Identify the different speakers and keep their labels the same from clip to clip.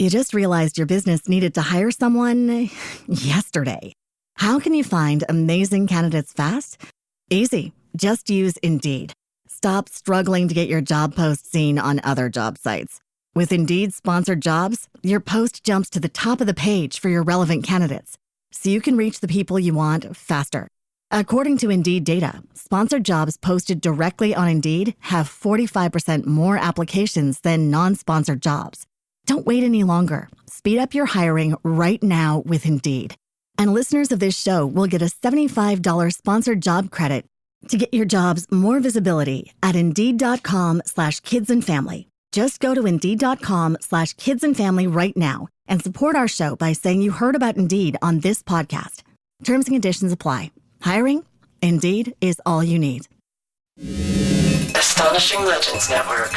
Speaker 1: You just realized your business needed to hire someone yesterday. How can you find amazing candidates fast? Easy. Just use Indeed. Stop struggling to get your job post seen on other job sites. With Indeed sponsored jobs, your post jumps to the top of the page for your relevant candidates, so you can reach the people you want faster. According to Indeed data, sponsored jobs posted directly on Indeed have 45% more applications than non-sponsored jobs. Don't wait any longer. Speed up your hiring right now with Indeed. And listeners of this show will get a $75 sponsored job credit to get your jobs more visibility at Indeed.com/kidsandfamily. Just go to Indeed.com/kidsandfamily right now and support our show by saying you heard about Indeed on this podcast. Terms and conditions apply. Hiring? Indeed is all you need.
Speaker 2: Astonishing Legends Network.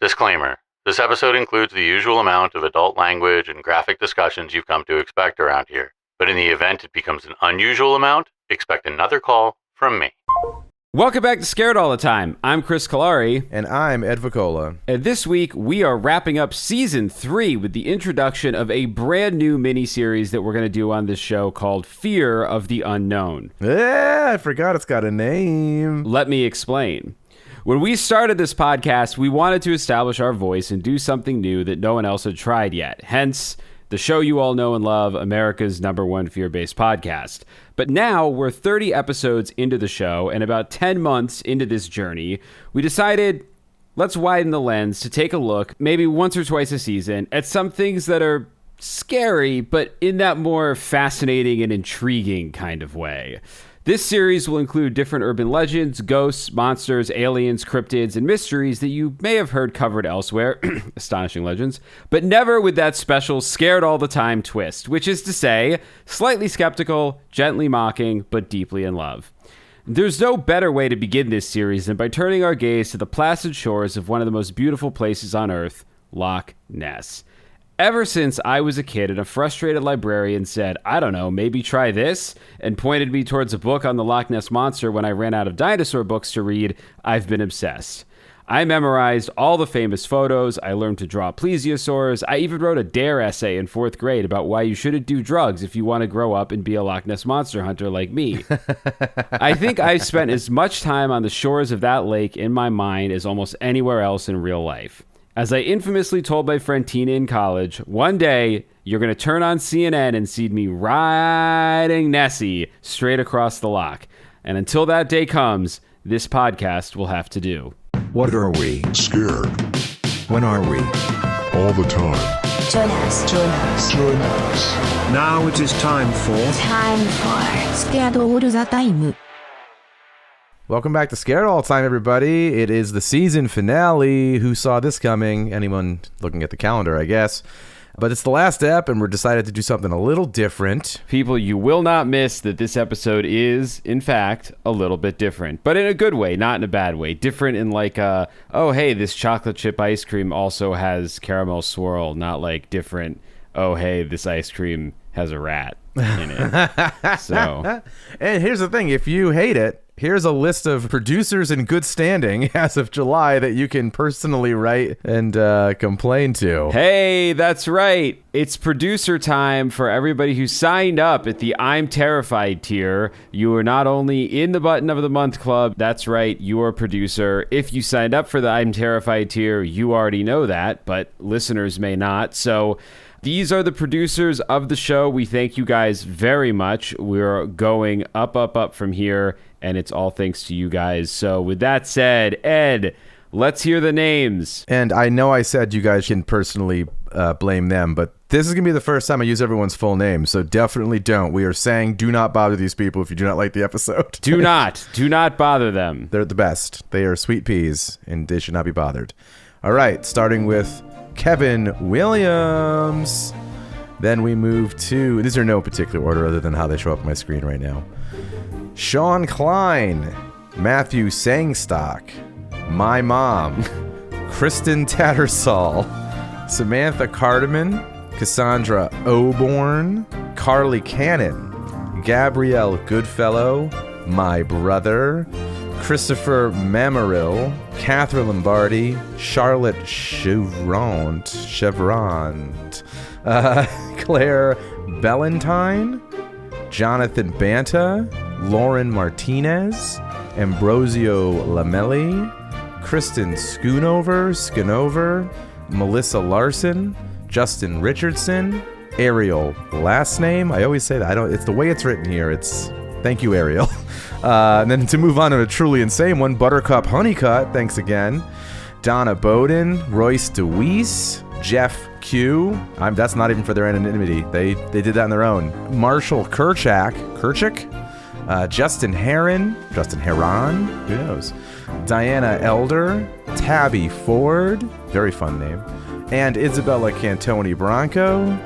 Speaker 3: Disclaimer. This episode includes the usual amount of adult language and graphic discussions you've come to expect around here. But in the event it becomes an unusual amount, expect another call from me.
Speaker 4: Welcome back to Scared All the Time. I'm Chris Cullari.
Speaker 5: And I'm Ed Voccola.
Speaker 4: And this week, we are wrapping up Season 3 with the introduction of a brand new miniseries that we're going to do on this show called Fear of the Unknown.
Speaker 5: Yeah, I forgot it's got a name.
Speaker 4: Let me explain. When we started this podcast, we wanted to establish our voice and do something new that no one else had tried yet. Hence, the show you all know and love, America's #1 fear-based podcast. But now we're 30 episodes into the show, and about 10 months into this journey, we decided, let's widen the lens to take a look, maybe once or twice a season, at some things that are scary, but in that more fascinating and intriguing kind of way. This series will include different urban legends, ghosts, monsters, aliens, cryptids, and mysteries that you may have heard covered elsewhere, astonishing legends, but never with that special scared all the time twist, which is to say, slightly skeptical, gently mocking, but deeply in love. There's no better way to begin this series than by turning our gaze to the placid shores of one of the most beautiful places on Earth, Loch Ness. Ever since I was a kid and a frustrated librarian said, I don't know, maybe try this, and pointed me towards a book on the Loch Ness Monster when I ran out of dinosaur books to read, I've been obsessed. I memorized all the famous photos, I learned to draw plesiosaurs, I even wrote a DARE essay in 4th grade about why you shouldn't do drugs if you want to grow up and be a Loch Ness Monster hunter like me. I think I spent as much time on the shores of that lake in my mind as almost anywhere else in real life. As I infamously told my friend Tina in college, one day you're going to turn on CNN and see me riding Nessie straight across the loch. And until that day comes, this podcast will have to do.
Speaker 6: What are we?
Speaker 7: Scared.
Speaker 6: When are we?
Speaker 7: All the time.
Speaker 8: Join us. Join us.
Speaker 7: Join us.
Speaker 6: Now it is time for
Speaker 8: Scared All the Time.
Speaker 5: Welcome back to Scared All the Time, everybody. It is the season finale. Who saw this coming? Anyone looking at the calendar, I guess. But it's the last ep, and we're decided to do something a little different.
Speaker 4: People, you will not miss that this episode is, in fact, a little bit different. But in a good way, not in a bad way. Different in like, oh, hey, this chocolate chip ice cream also has caramel swirl. Not like different, oh, hey, this ice cream has a rat in it. So,
Speaker 5: and here's the thing. If you hate it, here's a list of producers in good standing as of July that you can personally write and complain to.
Speaker 4: Hey, that's right. It's producer time for everybody who signed up at the I'm Terrified tier. You are not only in the Button of the Month Club, that's right, you are a producer. If you signed up for the I'm Terrified tier, you already know that, but listeners may not. So these are the producers of the show. We thank you guys very much. We're going up, up, up from here, and it's all thanks to you guys. So with that said, Ed, let's hear the names.
Speaker 5: And I know I said you guys can personally blame them, but this is going to be the first time I use everyone's full name, so definitely don't. We are saying do not bother these people if you do not like the episode.
Speaker 4: Do not bother them.
Speaker 5: They're the best. They are sweet peas, and they should not be bothered. All right, starting with Kevin Williams. Then we move to, these are no particular order other than how they show up on my screen right now. Sean Klein, Matthew Sangstock, my mom, Kristen Tattersall, Samantha Cardamon, Cassandra Oborn, Carly Cannon, Gabrielle Goodfellow, my brother, Christopher Mamarill, Catherine Lombardi, Charlotte Chevront, Claire Bellantine, Jonathan Banta, Lauren Martinez, Ambrosio Lamelli, Kristen Schoonover, Melissa Larson, Justin Richardson, Ariel last name. I always say that. It's the way it's written here. It's thank you, Ariel. And then to move on to a truly insane one, Buttercup Honeycutt, thanks again. Donna Bowden, Royce DeWeese, Jeff Q. That's not even for their anonymity. They did that on their own. Marshall Kerchak, Justin Heron, who knows? Diana Elder, Tabby Ford, very fun name, and Isabella Cantoni Branco.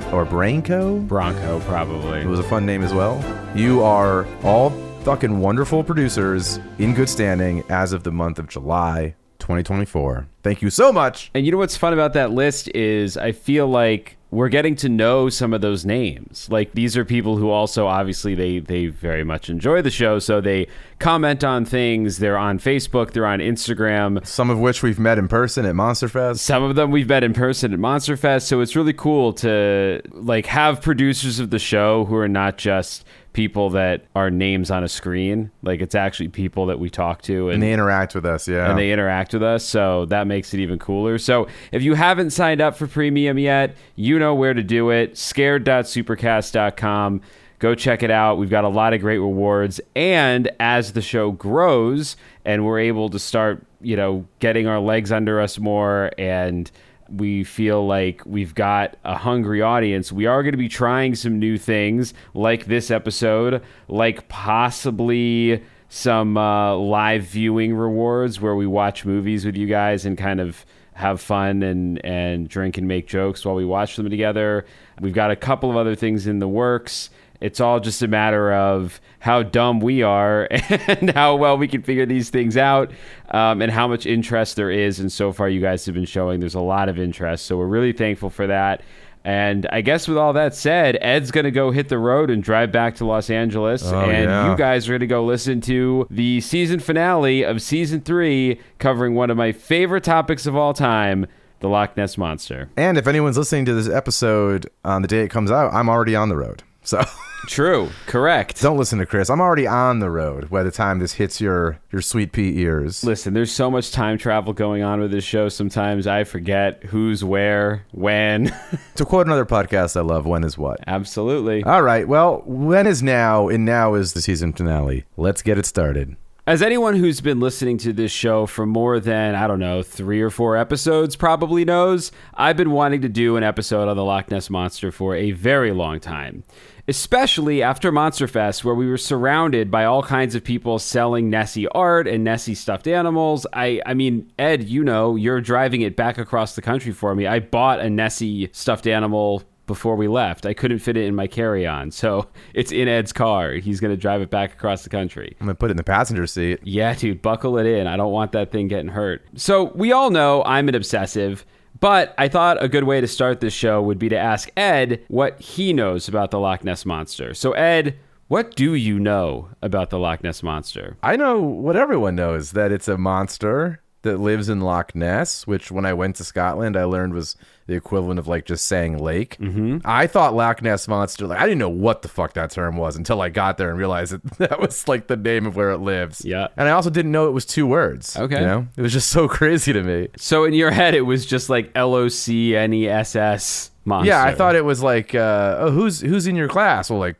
Speaker 4: Bronco, probably.
Speaker 5: It was a fun name as well. You are all fucking wonderful producers in good standing as of the month of July 2024. Thank you so much.
Speaker 4: And you know what's fun about that list is I feel like we're getting to know some of those names. Like, these are people who also, obviously, they very much enjoy the show, so they comment on things. They're on Facebook, they're on Instagram.
Speaker 5: Some of which we've met in person at Monsterfest.
Speaker 4: Some of them we've met in person at Monsterfest, so it's really cool to, like, have producers of the show who are not just people that are names on a screen. Like, it's actually people that we talk to.
Speaker 5: And they interact with us, yeah.
Speaker 4: And they interact with us, so that makes it even cooler. So if you haven't signed up for Premium yet, you know where to do it. Scared.supercast.com. Go check it out. We've got a lot of great rewards. And as the show grows and we're able to start, getting our legs under us more, and we feel like we've got a hungry audience, we are going to be trying some new things like this episode, like possibly some live viewing rewards where we watch movies with you guys and kind of have fun and drink and make jokes while we watch them together. We've got a couple of other things in the works. It's all just a matter of how dumb we are and how well we can figure these things out, and how much interest there is. And so far, you guys have been showing there's a lot of interest. So we're really thankful for that. And I guess with all that said, Ed's going to go hit the road and drive back to Los Angeles. You guys are going to go listen to the season finale of season 3, covering one of my favorite topics of all time, the Loch Ness Monster.
Speaker 5: And if anyone's listening to this episode on the day it comes out, I'm already on the road. So
Speaker 4: true, correct.
Speaker 5: Don't listen to Chris. I'm already on the road by the time this hits your sweet pea ears.
Speaker 4: Listen, there's so much time travel going on with this show. Sometimes I forget who's where, when.
Speaker 5: To quote another podcast I love, when is what?
Speaker 4: Absolutely.
Speaker 5: All right. Well, when is now, and now is the season finale. Let's get it started.
Speaker 4: As anyone who's been listening to this show for more than, 3 or 4 episodes probably knows, I've been wanting to do an episode on the Loch Ness Monster for a very long time. Especially after Monsterfest, where we were surrounded by all kinds of people selling Nessie art and Nessie stuffed animals. I mean, Ed, you're driving it back across the country for me. I bought a Nessie stuffed animal before we left. I couldn't fit it in my carry-on, so it's in Ed's car. He's going to drive it back across the country.
Speaker 5: I'm going to put it in the passenger seat.
Speaker 4: Yeah, dude, buckle it in. I don't want that thing getting hurt. So we all know I'm an obsessive, but I thought a good way to start this show would be to ask Ed what he knows about the Loch Ness Monster. So Ed, what do you know about the Loch Ness Monster?
Speaker 5: I know what everyone knows, that it's a monster that lives in Loch Ness, which when I went to Scotland, I learned was the equivalent of like just saying lake. Mm-hmm. I thought Loch Ness Monster, I didn't know what the fuck that term was until I got there and realized that was like the name of where it lives.
Speaker 4: Yeah.
Speaker 5: And I also didn't know it was 2 words.
Speaker 4: Okay.
Speaker 5: It was just so crazy to me.
Speaker 4: So in your head, it was just like LOCNESS monster.
Speaker 5: Yeah, I thought it was like, who's in your class? Well,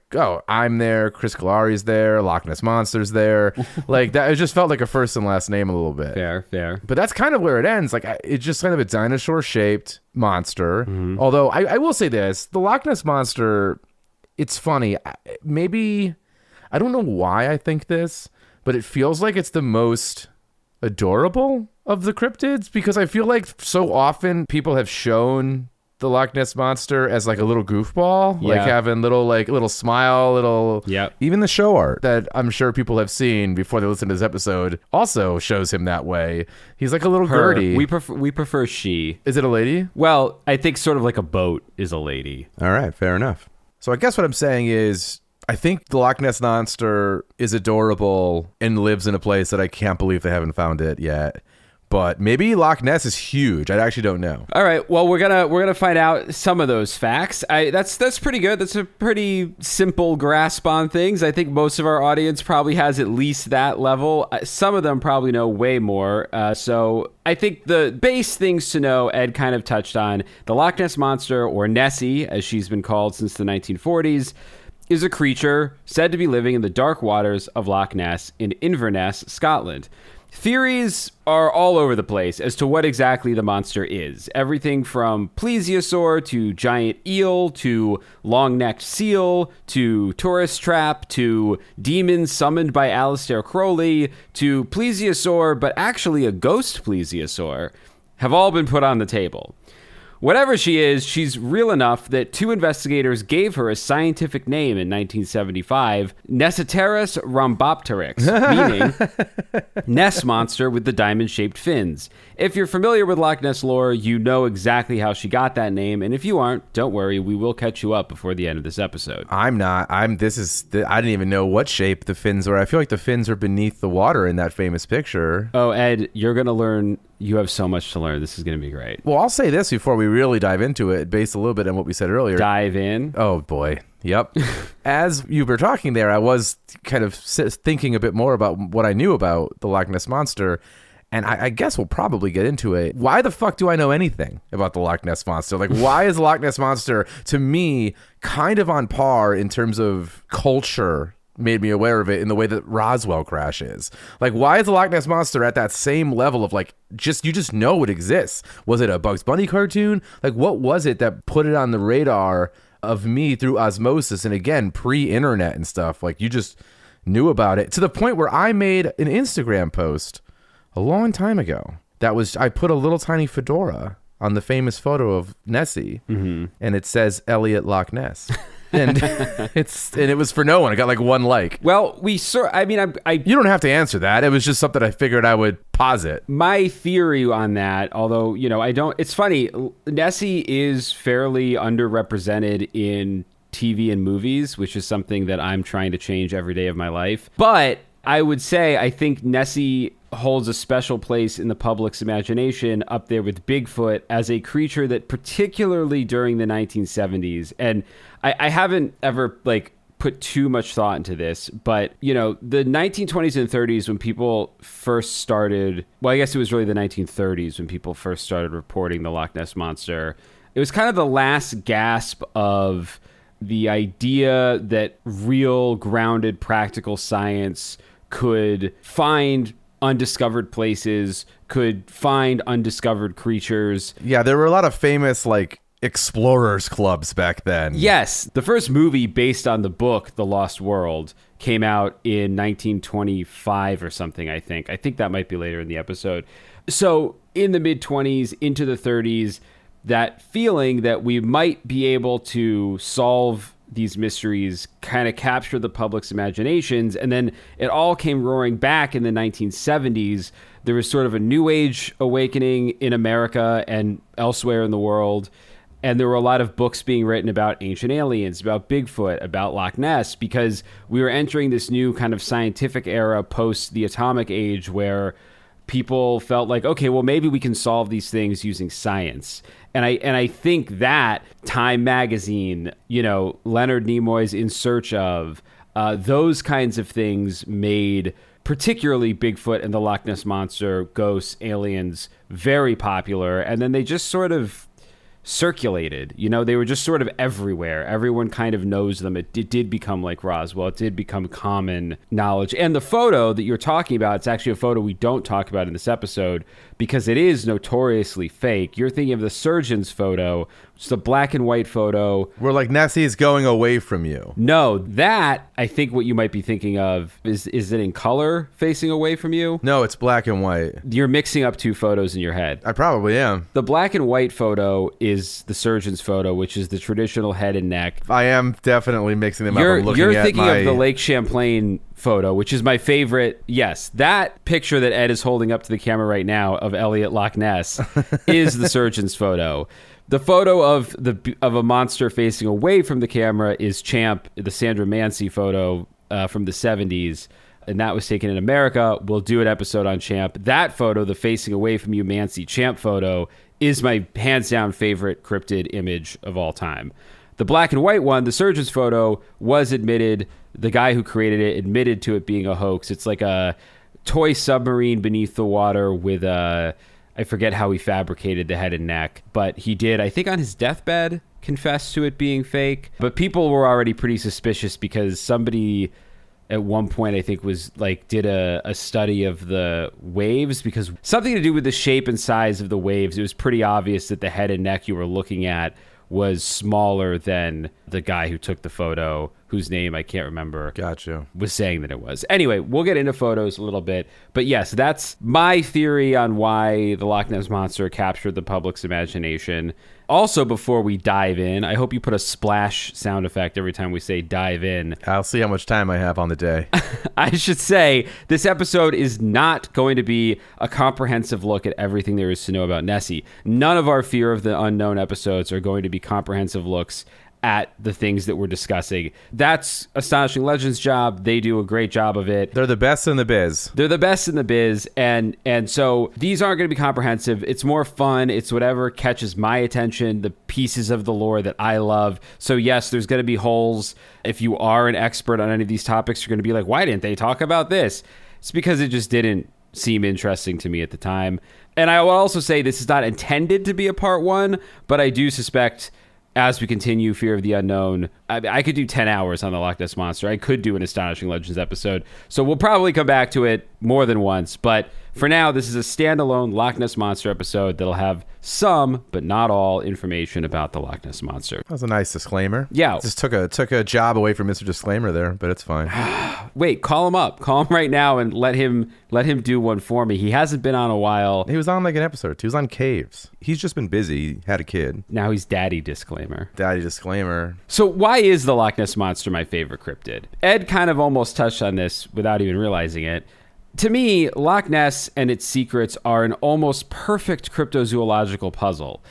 Speaker 5: I'm there, Chris Cullari's there, Loch Ness Monster's there. Like that, it just felt like a first and last name a little bit.
Speaker 4: Fair. But
Speaker 5: But that's kind of where it ends. Like, it's just kind of a dinosaur-shaped monster. Mm-hmm. Although, I will say this. The Loch Ness Monster, it's funny. Maybe, I don't know why I think this, but it feels like it's the most adorable of the cryptids, because I feel like so often people have shown the Loch Ness Monster as like a little goofball, like having little smile,
Speaker 4: Yep.
Speaker 5: Even the show art that I'm sure people have seen before they listen to this episode also shows him that way. He's like a little Gertie.
Speaker 4: We prefer she.
Speaker 5: Is it a lady?
Speaker 4: Well, I think sort of like a boat is a lady.
Speaker 5: All right, fair enough. So I guess what I'm saying is, I think the Loch Ness Monster is adorable and lives in a place that I can't believe they haven't found it yet. but maybe Loch Ness is huge. I actually don't know.
Speaker 4: All right. Well, we're gonna find out some of those facts. That's pretty good. That's a pretty simple grasp on things. I think most of our audience probably has at least that level. Some of them probably know way more. So I think the base things to know, Ed kind of touched on. The Loch Ness Monster, or Nessie, as she's been called since the 1940s, is a creature said to be living in the dark waters of Loch Ness in Inverness, Scotland. Theories are all over the place as to what exactly the monster is. Everything from plesiosaur to giant eel to long-necked seal to tourist trap to demon summoned by Aleister Crowley to plesiosaur, but actually a ghost plesiosaur, have all been put on the table. Whatever she is, she's real enough that 2 investigators gave her a scientific name in 1975, Nessiterus rhombopteryx, meaning Ness monster with the diamond-shaped fins. If you're familiar with Loch Ness lore, you know exactly how she got that name, and if you aren't, don't worry, we will catch you up before the end of this episode.
Speaker 5: I'm not. I didn't even know what shape the fins were. I feel like the fins are beneath the water in that famous picture.
Speaker 4: Oh, Ed, you're going to learn. You have so much to learn. This is going to be great.
Speaker 5: Well, I'll say this before we really dive into it, based a little bit on what we said earlier.
Speaker 4: Dive in.
Speaker 5: Oh, boy. Yep. As you were talking there, I was kind of thinking a bit more about what I knew about the Loch Ness Monster, and I guess we'll probably get into it. Why the fuck do I know anything about the Loch Ness Monster? Like, why is the Loch Ness Monster, to me, kind of on par in terms of culture, made me aware of it in the way that Roswell crash is? Like, why is the Loch Ness Monster at that same level of, like, you just know it exists? Was it a Bugs Bunny cartoon? Like, what was it that put it on the radar of me through osmosis? And again, pre-internet and stuff. Like, you just knew about it to the point where I made an Instagram post a long time ago. I put a little tiny fedora on the famous photo of Nessie, and it says Elliot Loch Ness. And it was for no one. I got like 1 like.
Speaker 4: Well, you
Speaker 5: don't have to answer that. It was just something I figured I would posit.
Speaker 4: My theory on that, although, it's funny, Nessie is fairly underrepresented in TV and movies, which is something that I'm trying to change every day of my life. But I would say I think Nessie holds a special place in the public's imagination up there with Bigfoot as a creature that particularly during the 1970s, and I haven't ever put too much thought into this, but the 1920s and 30s when people first started, well, I guess it was really the 1930s when people first started reporting the Loch Ness Monster. It was kind of the last gasp of the idea that real grounded practical science could find undiscovered places, could find undiscovered creatures.
Speaker 5: Yeah, there were a lot of famous explorers clubs back then.
Speaker 4: Yes, the first movie based on the book The Lost World came out in 1925 or something, I think. I think that might be later in the episode. So in the mid-20s into the 30s, that feeling that we might be able to solve these mysteries kind of capture the public's imaginations, and then it all came roaring back in the 1970s. There was sort of a new age awakening in America and elsewhere in the world, and there were a lot of books being written about ancient aliens, about Bigfoot, about Loch Ness, because we were entering this new kind of scientific era post the atomic age where people felt like, okay, well, maybe we can solve these things using science. And I think that Time Magazine, Leonard Nimoy's In Search Of, those kinds of things made particularly Bigfoot and the Loch Ness Monster, ghosts, aliens, very popular. And then they just sort of circulated. They were just sort of everywhere. Everyone kind of knows them. It did become like Roswell. It did become common knowledge. And the photo that you're talking about, it's actually a photo we don't talk about in this episode because it is notoriously fake. You're thinking of the surgeon's photo. It's a black and white photo.
Speaker 5: Where Nessie is going away from you.
Speaker 4: No, that, I think what you might be thinking of, is it in color facing away from you?
Speaker 5: No, it's black and white.
Speaker 4: You're mixing up 2 photos in your head.
Speaker 5: I probably am.
Speaker 4: The black and white photo is the surgeon's photo, which is the traditional head and neck.
Speaker 5: I am definitely mixing them up.
Speaker 4: You're thinking of the Lake Champlain photo, which is my favorite. Yes, that picture that Ed is holding up to the camera right now of Elliot Loch Ness is the surgeon's photo. The photo of a monster facing away from the camera is Champ, the Sandra Mancy photo from the 70s. and that was taken in America. We'll do an episode on Champ. That photo, the facing away from you Mancy Champ photo, is my hands down favorite cryptid image of all time. The black and white one, the surgeon's photo, was admitted, the guy who created it admitted to it being a hoax. It's like a toy submarine beneath the water with I forget how he fabricated the head and neck, but he did, I think on his deathbed, confess to it being fake. But people were already pretty suspicious because somebody at one point, I think, was like did a study of the waves, because something to do with the shape and size of the waves. It was pretty obvious that the head and neck you were looking at was smaller than the guy who took the photo, whose name I can't remember.
Speaker 5: Gotcha.
Speaker 4: Was saying that it was. Anyway, we'll get into photos a little bit. But yes, that's my theory on why the Loch Ness Monster captured the public's imagination. Also, before we dive in, I hope you put a splash sound effect every time we say dive in.
Speaker 5: I'll see how much time I have on the day.
Speaker 4: I should say, this episode is not going to be a comprehensive look at everything there is to know about Nessie. None of our Fear of the Unknown episodes are going to be comprehensive looks at the things that we're discussing. That's Astonishing Legends' job. They do a great job of it.
Speaker 5: They're the best in the biz.
Speaker 4: They're the best in the biz, and so these aren't going to be comprehensive. It's more fun. It's whatever catches my attention, the pieces of the lore that I love. So yes, there's going to be holes. If you are an expert on any of these topics, you're going to be like, why didn't they talk about this? It's because it just didn't seem interesting to me at the time. And I will also say this is not intended to be a part one, but I do suspect as we continue Fear of the Unknown, I could do 10 hours on the Loch Ness Monster. I could do an Astonishing Legends episode. So we'll probably come back to it more than once. But for now, this is a standalone Loch Ness Monster episode that'll have some, but not all, information about the Loch Ness Monster.
Speaker 5: That was a nice disclaimer.
Speaker 4: Yeah.
Speaker 5: Just took a job away from Mr. Disclaimer there, but it's fine.
Speaker 4: Wait, call him up. Call him right now and let him do one for me. He hasn't been on a while.
Speaker 5: He was on like an episode. He was on Caves. He's just been busy. He had a kid.
Speaker 4: Now he's Daddy Disclaimer.
Speaker 5: Daddy Disclaimer.
Speaker 4: So why is the Loch Ness Monster my favorite cryptid? Ed kind of almost touched on this without even realizing it. To me, Loch Ness and its secrets are an almost perfect cryptozoological puzzle.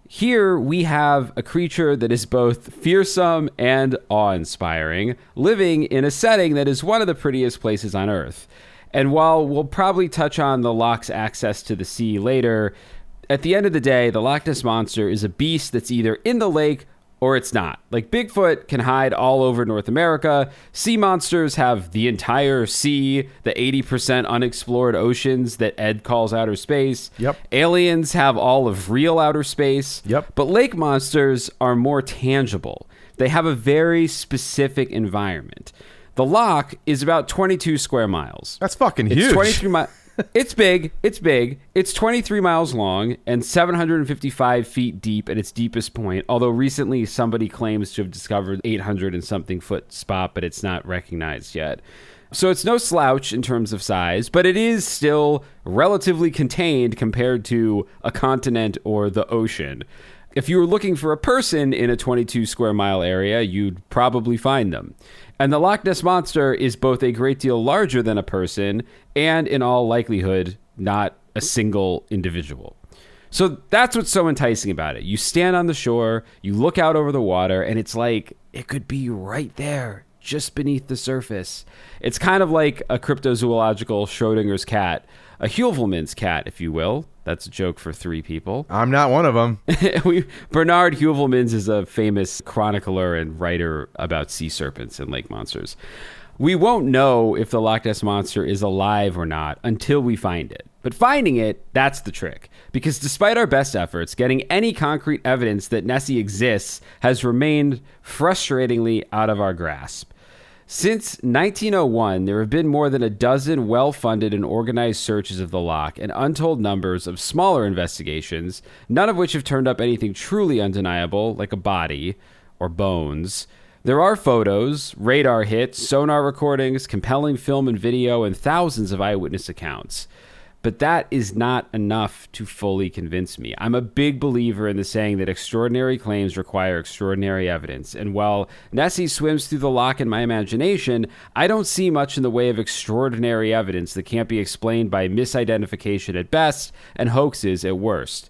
Speaker 4: Here we have a creature that is both fearsome and awe-inspiring, living in a setting that is one of the prettiest places on Earth. And while we'll probably touch on the loch's access to the sea later, at the end of the day, the Loch Ness Monster is a beast that's either in the lake or it's not. Like Bigfoot can hide all over North America. Sea monsters have the entire sea, the 80% unexplored oceans that Ed calls outer space.
Speaker 5: Yep.
Speaker 4: Aliens have all of real outer space.
Speaker 5: Yep.
Speaker 4: But lake monsters are more tangible. They have a very specific environment. The loch is about 22 square miles.
Speaker 5: That's fucking huge.
Speaker 4: It's 23 miles. It's big. It's big. It's 23 miles long and 755 feet deep at its deepest point, although recently somebody claims to have discovered 800 and something foot spot, but it's not recognized yet. So it's no slouch in terms of size, but it is still relatively contained compared to a continent or the ocean. If you were looking for a person in a 22 square mile area, you'd probably find them. And the Loch Ness Monster is both a great deal larger than a person and, in all likelihood, not a single individual. So that's what's so enticing about it. You stand on the shore, you look out over the water, and it's like it could be right there, just beneath the surface. It's kind of like a cryptozoological Schrodinger's cat, a Heuvelmann's cat, if you will. That's a joke for 3 people.
Speaker 5: I'm not one of them.
Speaker 4: Bernard Heuvelmans is a famous chronicler and writer about sea serpents and lake monsters. We won't know if the Loch Ness Monster is alive or not until we find it. But finding it, that's the trick. Because despite our best efforts, getting any concrete evidence that Nessie exists has remained frustratingly out of our grasp. Since 1901, there have been more than a dozen well-funded and organized searches of the loch and untold numbers of smaller investigations, none of which have turned up anything truly undeniable, like a body or bones. There are photos, radar hits, sonar recordings, compelling film and video, and thousands of eyewitness accounts. But that is not enough to fully convince me. I'm a big believer in the saying that extraordinary claims require extraordinary evidence. And while Nessie swims through the loch in my imagination, I don't see much in the way of extraordinary evidence that can't be explained by misidentification at best and hoaxes at worst.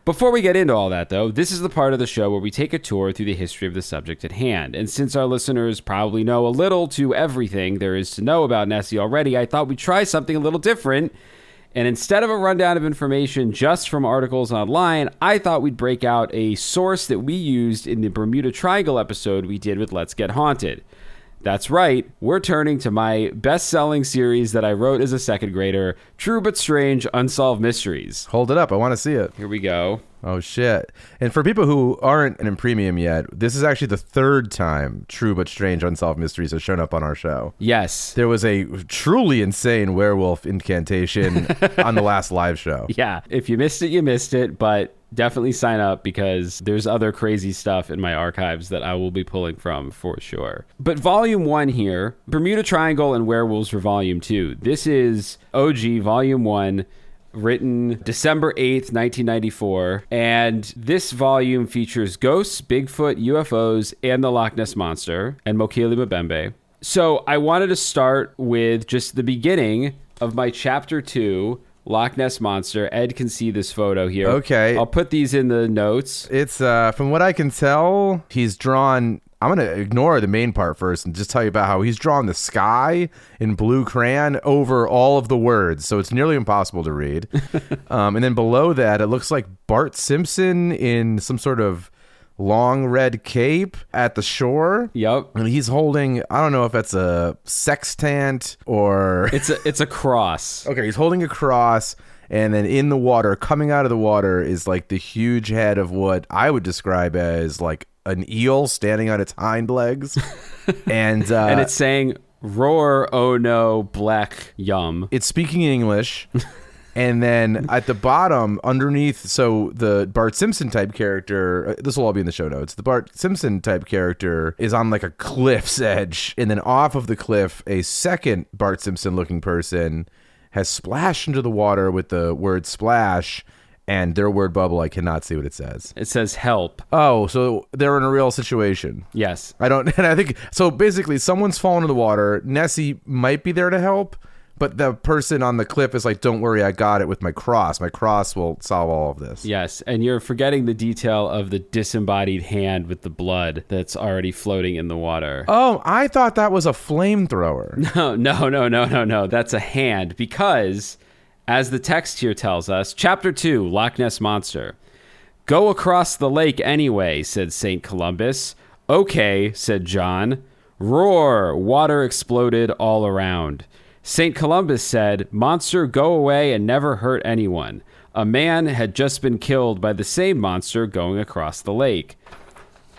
Speaker 4: Before we get into all that, though, this is the part of the show where we take a tour through the history of the subject at hand. And since our listeners probably know a little to everything there is to know about Nessie already, I thought we'd try something a little different. And instead of a rundown of information just from articles online, I thought we'd break out a source that we used in the Bermuda Triangle episode we did with Let's Get Haunted. That's right, we're turning to my best-selling series that I wrote as a second grader, True But Strange Unsolved Mysteries.
Speaker 5: Hold it up. I want to see it.
Speaker 4: Here we go.
Speaker 5: Oh, shit. And for people who aren't in premium yet, this is actually the third time True But Strange Unsolved Mysteries has shown up on our show.
Speaker 4: Yes.
Speaker 5: There was a truly insane werewolf incantation on the last live show.
Speaker 4: Yeah. If you missed it, you missed it, but definitely sign up because there's other crazy stuff in my archives that I will be pulling from for sure. But Volume 1 here, Bermuda Triangle and Werewolves for Volume 2. This is OG Volume 1, written December 8th, 1994. And this volume features ghosts, Bigfoot, UFOs, and the Loch Ness Monster, and Mokele Mbembe. So I wanted to start with just the beginning of my Chapter 2, Loch Ness Monster. Ed can see this photo here.
Speaker 5: Okay.
Speaker 4: I'll put these in the notes.
Speaker 5: It's, from what I can tell, he's drawn... I'm going to ignore the main part first and just tell you about how he's drawn the sky in blue crayon over all of the words. So it's nearly impossible to read. And then below that, it looks like Bart Simpson in some sort of long red cape at the shore.
Speaker 4: Yep.
Speaker 5: And he's holding, I don't know if that's a sextant or...
Speaker 4: It's a cross.
Speaker 5: Okay, he's holding a cross. And then in the water, coming out of the water, is like the huge head of what I would describe as like an eel standing on its hind legs. And
Speaker 4: it's saying, roar, oh no, black yum.
Speaker 5: It's speaking English. And then at the bottom, underneath, so the Bart Simpson type character, this will all be in the show notes. The Bart Simpson type character is on like a cliff's edge. And then off of the cliff, a second Bart Simpson looking person has splashed into the water with the word splash. And their word bubble, I cannot see what it says.
Speaker 4: It says help.
Speaker 5: Oh, so they're in a real situation.
Speaker 4: Yes.
Speaker 5: And I think, so basically someone's fallen in the water. Nessie might be there to help, but the person on the cliff is like, don't worry, I got it with my cross. My cross will solve all of this.
Speaker 4: Yes, and you're forgetting the detail of the disembodied hand with the blood that's already floating in the water.
Speaker 5: Oh, I thought that was a flamethrower.
Speaker 4: No. That's a hand because... As the text here tells us, Chapter 2, Loch Ness Monster. Go across the lake anyway, said St. Columbus. Okay, said John. Roar, water exploded all around. St. Columbus said, monster, go away and never hurt anyone. A man had just been killed by the same monster going across the lake.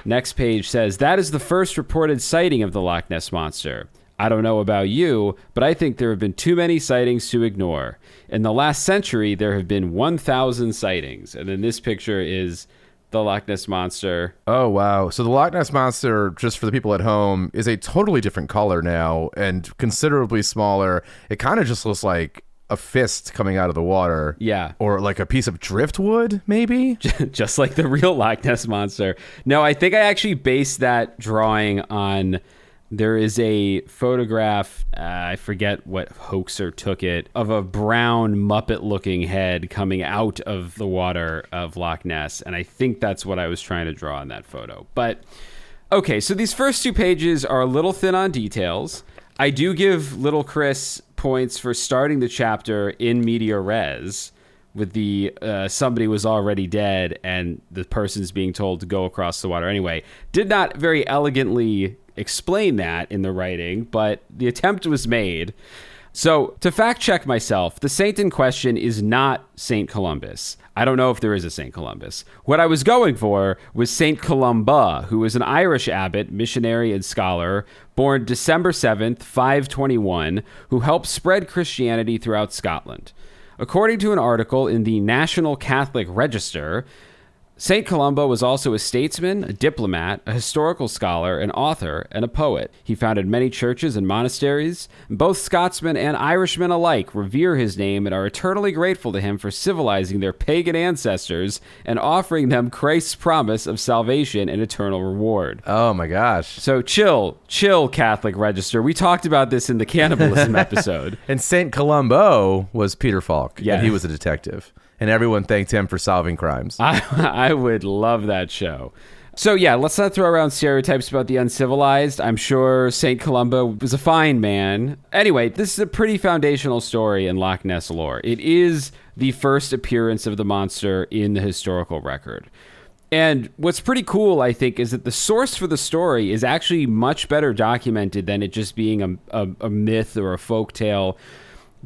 Speaker 4: Next page says, that is the first reported sighting of the Loch Ness Monster. I don't know about you, but I think there have been too many sightings to ignore. In the last century, there have been 1,000 sightings. And then this picture is the Loch Ness Monster.
Speaker 5: Oh, wow. So the Loch Ness Monster, just for the people at home, is a totally different color now and considerably smaller. It kind of just looks like a fist coming out of the water.
Speaker 4: Yeah.
Speaker 5: Or like a piece of driftwood, maybe?
Speaker 4: Just like the real Loch Ness Monster. No, I think I actually based that drawing on... There is a photograph, I forget what hoaxer took it, of a brown Muppet-looking head coming out of the water of Loch Ness, and I think that's what I was trying to draw in that photo. But, okay, so these first two pages are a little thin on details. I do give little Chris points for starting the chapter in media res, with the somebody was already dead and the person's being told to go across the water anyway. Did not very elegantly explain that in the writing, but the attempt was made. So, to fact check myself, the saint in question is not St. Columbus. I don't know if there is a St. Columbus. What I was going for was St. Columba, who was an Irish abbot, missionary, and scholar, born December 7th, 521, who helped spread Christianity throughout Scotland. According to an article in the National Catholic Register, St. Columba was also a statesman, a diplomat, a historical scholar, an author, and a poet. He founded many churches and monasteries. Both Scotsmen and Irishmen alike revere his name and are eternally grateful to him for civilizing their pagan ancestors and offering them Christ's promise of salvation and eternal reward.
Speaker 5: Oh my gosh.
Speaker 4: So chill, Catholic Register. We talked about this in the cannibalism episode.
Speaker 5: And St. Columbo was Peter Falk.
Speaker 4: Yeah.
Speaker 5: And he was a detective. and everyone thanked him for solving crimes.
Speaker 4: I would love that show. So yeah, let's not throw around stereotypes about the uncivilized. I'm sure St. Columba was a fine man. Anyway, this is a pretty foundational story in Loch Ness lore. It is the first appearance of the monster in the historical record. And what's pretty cool, I think, is that the source for the story is actually much better documented than it just being a myth or a folk tale.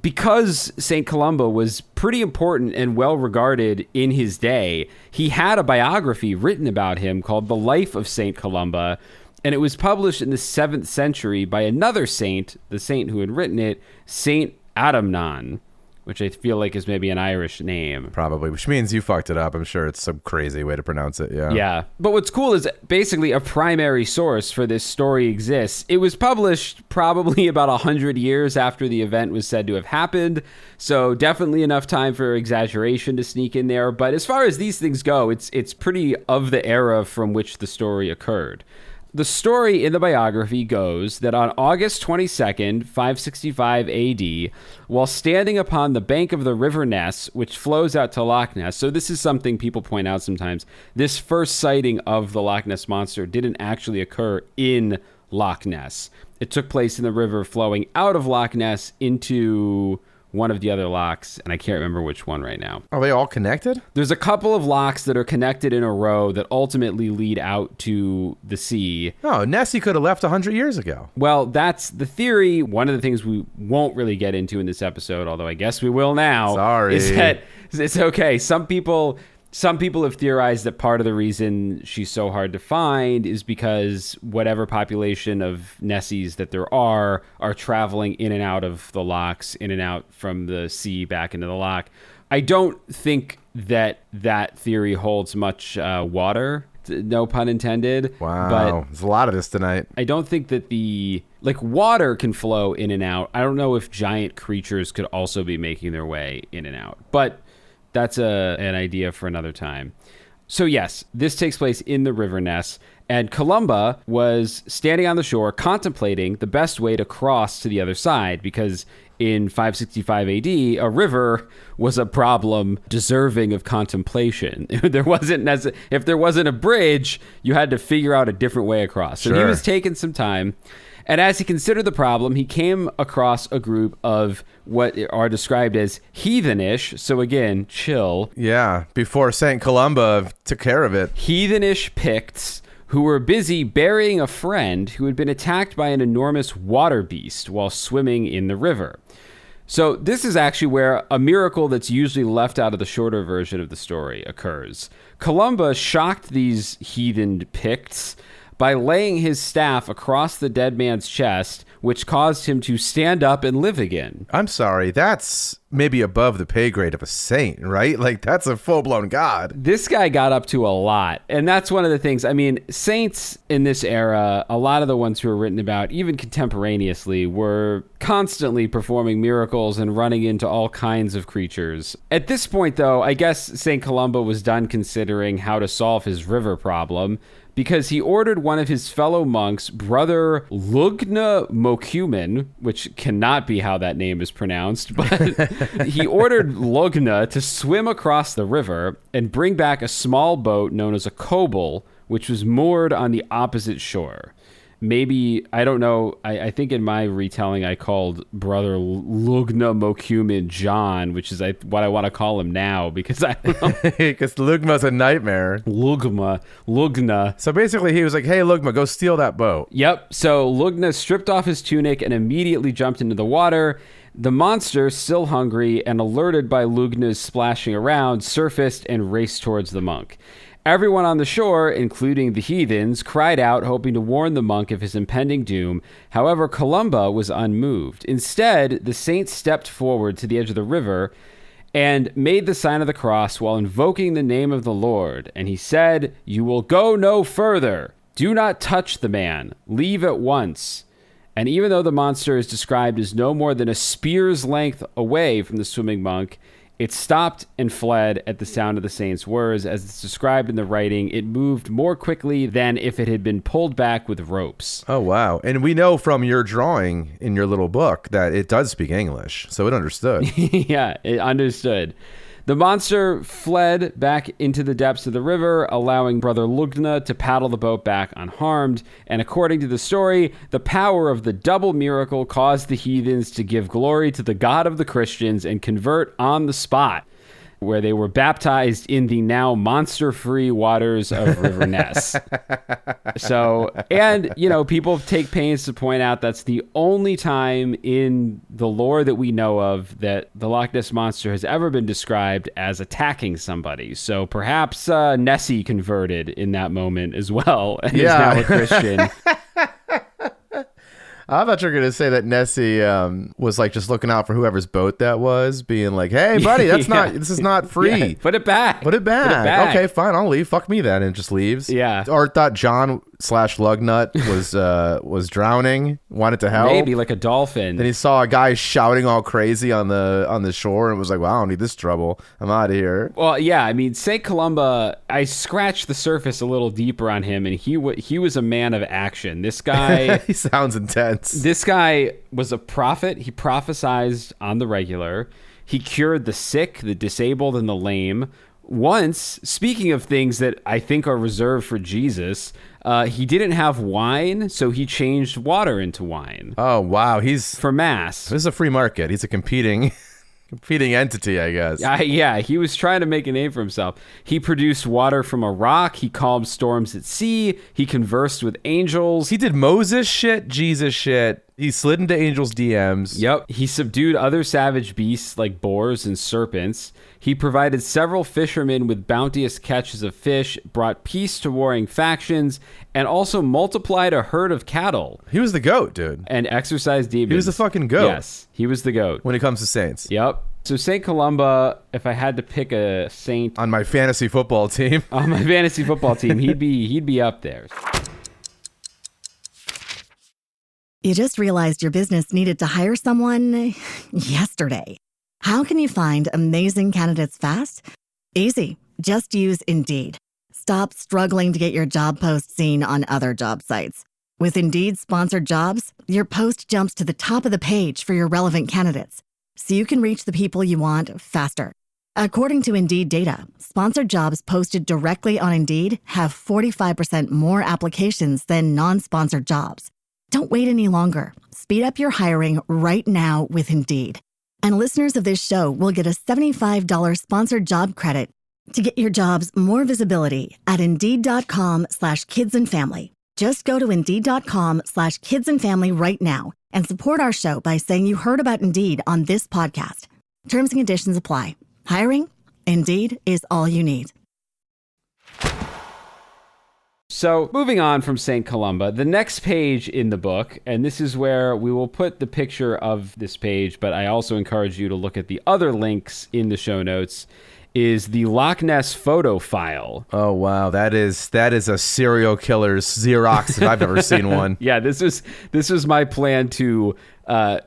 Speaker 4: Because St. Columba was pretty important and well regarded in his day, he had a biography written about him called The Life of St. Columba, and it was published in the 7th century by another saint, the saint who had written it, Saint Adamnan, which I feel like is maybe an Irish name.
Speaker 5: Probably, which means you fucked it up. I'm sure it's some crazy way to pronounce it, yeah.
Speaker 4: Yeah, but what's cool is basically a primary source for this story exists. It was published probably about 100 years after the event was said to have happened, so definitely enough time for exaggeration to sneak in there. But as far as these things go, it's pretty of the era from which the story occurred. The story in the biography goes that on August 22nd, 565 AD, while standing upon the bank of the River Ness, which flows out to Loch Ness, so this is something people point out sometimes, this first sighting of the Loch Ness Monster didn't actually occur in Loch Ness. It took place in the river flowing out of Loch Ness into one of the other locks, and I can't remember which one right now.
Speaker 5: Are they all connected?
Speaker 4: There's a couple of locks that are connected in a row that ultimately lead out to the sea.
Speaker 5: Oh, Nessie could have left 100 years ago.
Speaker 4: Well, that's the theory. One of the things we won't really get into in this episode, although I guess we will now,
Speaker 5: Sorry.
Speaker 4: is that it's okay. Some people have theorized that part of the reason she's so hard to find is because whatever population of Nessies that there are traveling in and out of the locks, in and out from the sea back into the loch. I don't think that theory holds much water, no pun intended.
Speaker 5: Wow,
Speaker 4: but
Speaker 5: there's a lot of this tonight.
Speaker 4: I don't think that water can flow in and out. I don't know if giant creatures could also be making their way in and out, but that's an idea for another time. So yes, this takes place in the River Ness, and Columba was standing on the shore contemplating the best way to cross to the other side, because in 565 AD, a river was a problem deserving of contemplation. If there wasn't a bridge, you had to figure out a different way across. So he was taking some time. And as he considered the problem, he came across a group of what are described as heathenish. So again, chill.
Speaker 5: Yeah, before St. Columba took care of it.
Speaker 4: Heathenish Picts who were busy burying a friend who had been attacked by an enormous water beast while swimming in the river. So this is actually where a miracle that's usually left out of the shorter version of the story occurs. Columba shocked these heathen Picts by laying his staff across the dead man's chest, which caused him to stand up and live again.
Speaker 5: I'm sorry, that's maybe above the pay grade of a saint, right? Like, that's a full-blown god.
Speaker 4: This guy got up to a lot, and that's one of the things. I mean, saints in this era, a lot of the ones who were written about, even contemporaneously, were constantly performing miracles and running into all kinds of creatures. At this point, though, I guess St. Columba was done considering how to solve his river problem, because he ordered one of his fellow monks, Brother Lugna Mocumen, which cannot be how that name is pronounced, but he ordered Lugna to swim across the river and bring back a small boat known as a kobold, which was moored on the opposite shore. Maybe, I don't know, I think in my retelling I called Brother Lugna Mocumen John, which is what I want to call him now, because I don't know.
Speaker 5: Because Lugma's a nightmare.
Speaker 4: Lugna.
Speaker 5: So basically he was like, hey, Lugma, go steal that boat.
Speaker 4: Yep, so Lugna stripped off his tunic and immediately jumped into the water. The monster, still hungry and alerted by Lugna's splashing around, surfaced and raced towards the monk. Everyone on the shore, including the heathens, cried out, hoping to warn the monk of his impending doom. However, Columba was unmoved. Instead, the saint stepped forward to the edge of the river and made the sign of the cross while invoking the name of the Lord. And he said, "You will go no further. Do not touch the man. Leave at once." And even though the monster is described as no more than a spear's length away from the swimming monk, it stopped and fled at the sound of the saint's words. As it's described in the writing, it moved more quickly than if it had been pulled back with ropes.
Speaker 5: Oh, wow. And we know from your drawing in your little book that it does speak English, so it understood.
Speaker 4: Yeah, it understood. The monster fled back into the depths of the river, allowing Brother Lugna to paddle the boat back unharmed. And according to the story, the power of the double miracle caused the heathens to give glory to the God of the Christians and convert on the spot, where they were baptized in the now monster-free waters of River Ness. So, and, people take pains to point out that's the only time in the lore that we know of that the Loch Ness Monster has ever been described as attacking somebody. So perhaps Nessie converted in that moment as well and is now a Christian.
Speaker 5: I thought you were going to say that Nessie was like just looking out for whoever's boat that was, being like, hey, buddy, this is not free.
Speaker 4: Yeah, put it back.
Speaker 5: Put it back. Okay, fine, I'll leave. Fuck me then, and just leaves.
Speaker 4: Yeah.
Speaker 5: Or thought John / Lugnut was drowning, wanted to help.
Speaker 4: Maybe like a dolphin.
Speaker 5: Then he saw a guy shouting all crazy on the shore and was like, well, I don't need this trouble. I'm out of here.
Speaker 4: Well, yeah, I mean, St. Columba, I scratched the surface a little deeper on him, and he was a man of action. This guy...
Speaker 5: He sounds intense.
Speaker 4: This guy was a prophet. He prophesized on the regular. He cured the sick, the disabled, and the lame. Once, speaking of things that I think are reserved for Jesus, he didn't have wine, so he changed water into wine.
Speaker 5: Oh, wow.
Speaker 4: For mass.
Speaker 5: This is a free market. He's a competing entity, I guess.
Speaker 4: Yeah, he was trying to make a name for himself. He produced water from a rock. He calmed storms at sea. He conversed with angels.
Speaker 5: He did Moses shit, Jesus shit. He slid into angels' DMs.
Speaker 4: Yep. He subdued other savage beasts like boars and serpents. He provided several fishermen with bounteous catches of fish, brought peace to warring factions, and also multiplied a herd of cattle.
Speaker 5: He was the goat, dude.
Speaker 4: And exorcised demons.
Speaker 5: He was the fucking goat.
Speaker 4: Yes, he was the goat.
Speaker 5: When it comes to saints.
Speaker 4: Yep. So St. Columba, if I had to pick a saint...
Speaker 5: On my fantasy football team.
Speaker 4: On my fantasy football team, he'd be up there.
Speaker 1: You just realized your business needed to hire someone yesterday. How can you find amazing candidates fast? Easy. Just use Indeed. Stop struggling to get your job post seen on other job sites. With Indeed sponsored jobs, your post jumps to the top of the page for your relevant candidates, so you can reach the people you want faster. According to Indeed data, sponsored jobs posted directly on Indeed have 45% more applications than non-sponsored jobs. Don't wait any longer. Speed up your hiring right now with Indeed. And listeners of this show will get a $75 sponsored job credit to get your jobs more visibility at Indeed.com/kidsandfamily. Just go to Indeed.com/kidsandfamily right now and support our show by saying you heard about Indeed on this podcast. Terms and conditions apply. Hiring? Indeed is all you need.
Speaker 4: So moving on from St. Columba, the next page in the book, and this is where we will put the picture of this page, but I also encourage you to look at the other links in the show notes, is the Loch Ness photo file.
Speaker 5: Oh, wow. That is a serial killer's Xerox if I've ever seen one.
Speaker 4: Yeah, this was my plan to